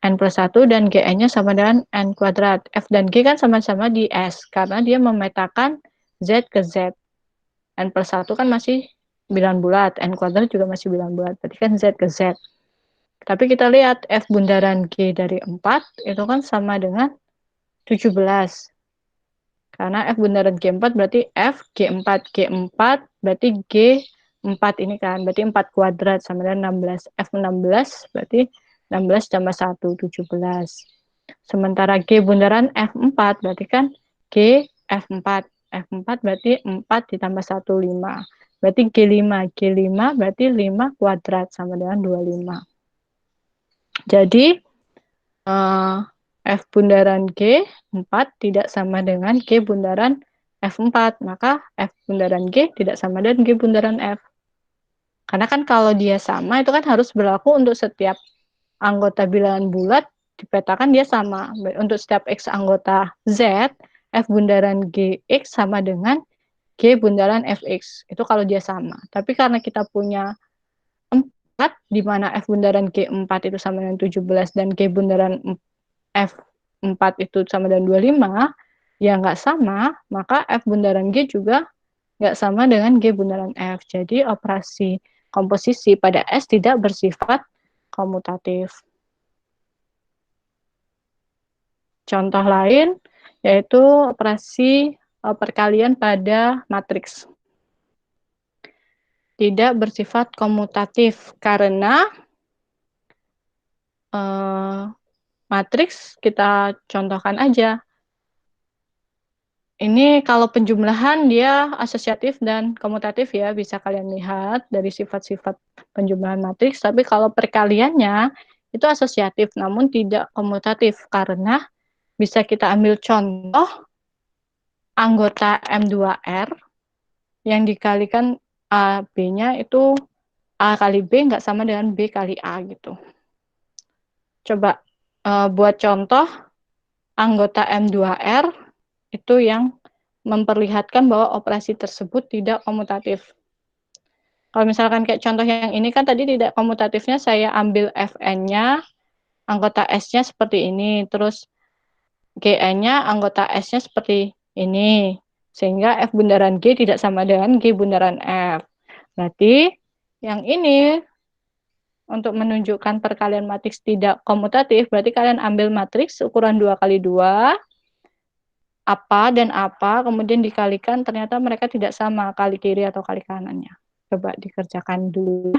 [SPEAKER 1] N plus 1 dan Gn-nya sama dengan N kuadrat. F dan G kan sama-sama di S, karena dia memetakan Z ke Z. N plus 1 kan masih bilangan bulat, N kuadrat juga masih bilangan bulat, berarti kan Z ke Z. Tapi kita lihat F bundaran G dari 4 itu kan sama dengan 17. Karena F bundaran G4 berarti F G4. G4 berarti G4 ini kan. Berarti 4 kuadrat sama dengan 16. F16 berarti 16 tambah 1, 17. Sementara G bundaran F4 berarti kan G F4. F4 berarti 4 ditambah 1, 5. Berarti G5. G5 berarti 5 kuadrat sama dengan 25. Jadi, F bundaran G4 tidak sama dengan G bundaran F4. Maka F bundaran G tidak sama dengan G bundaran F. Karena kan kalau dia sama, itu kan harus berlaku untuk setiap anggota bilangan bulat, dipetakan dia sama. Untuk setiap X anggota Z, F bundaran GX sama dengan G bundaran FX. Itu kalau dia sama. Tapi karena kita punya 4, di mana F bundaran G4 itu sama dengan 17, dan G bundaran F4 itu sama dengan 25, ya nggak sama, maka F bundaran G juga nggak sama dengan G bundaran F. Jadi operasi komposisi pada S tidak bersifat komutatif. Contoh lain yaitu operasi perkalian pada matriks. Tidak bersifat komutatif karena matriks kita contohkan aja. Ini kalau penjumlahan dia asosiatif dan komutatif ya, bisa kalian lihat dari sifat-sifat penjumlahan matriks. Tapi kalau perkaliannya itu asosiatif namun tidak komutatif karena bisa kita ambil contoh anggota M2R yang dikalikan A, B-nya itu A kali B nggak sama dengan B kali A gitu. Coba buat contoh anggota M2R itu yang memperlihatkan bahwa operasi tersebut tidak komutatif. Kalau misalkan kayak contoh yang ini kan tadi tidak komutatifnya saya ambil Fn-nya, anggota S-nya seperti ini, terus Gn-nya anggota S-nya seperti ini. Sehingga F bundaran G tidak sama dengan G bundaran F. Berarti yang ini untuk menunjukkan perkalian matriks tidak komutatif, berarti kalian ambil matriks ukuran 2 kali 2, apa dan apa, kemudian dikalikan, ternyata mereka tidak sama kali kiri atau kali kanannya. Coba dikerjakan dulu.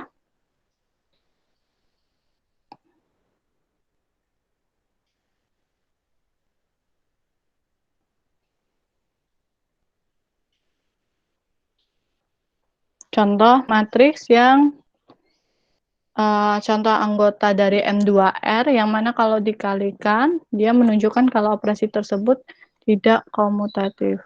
[SPEAKER 1] Contoh matriks yang contoh anggota dari M2R yang mana kalau dikalikan dia menunjukkan kalau operasi tersebut tidak komutatif.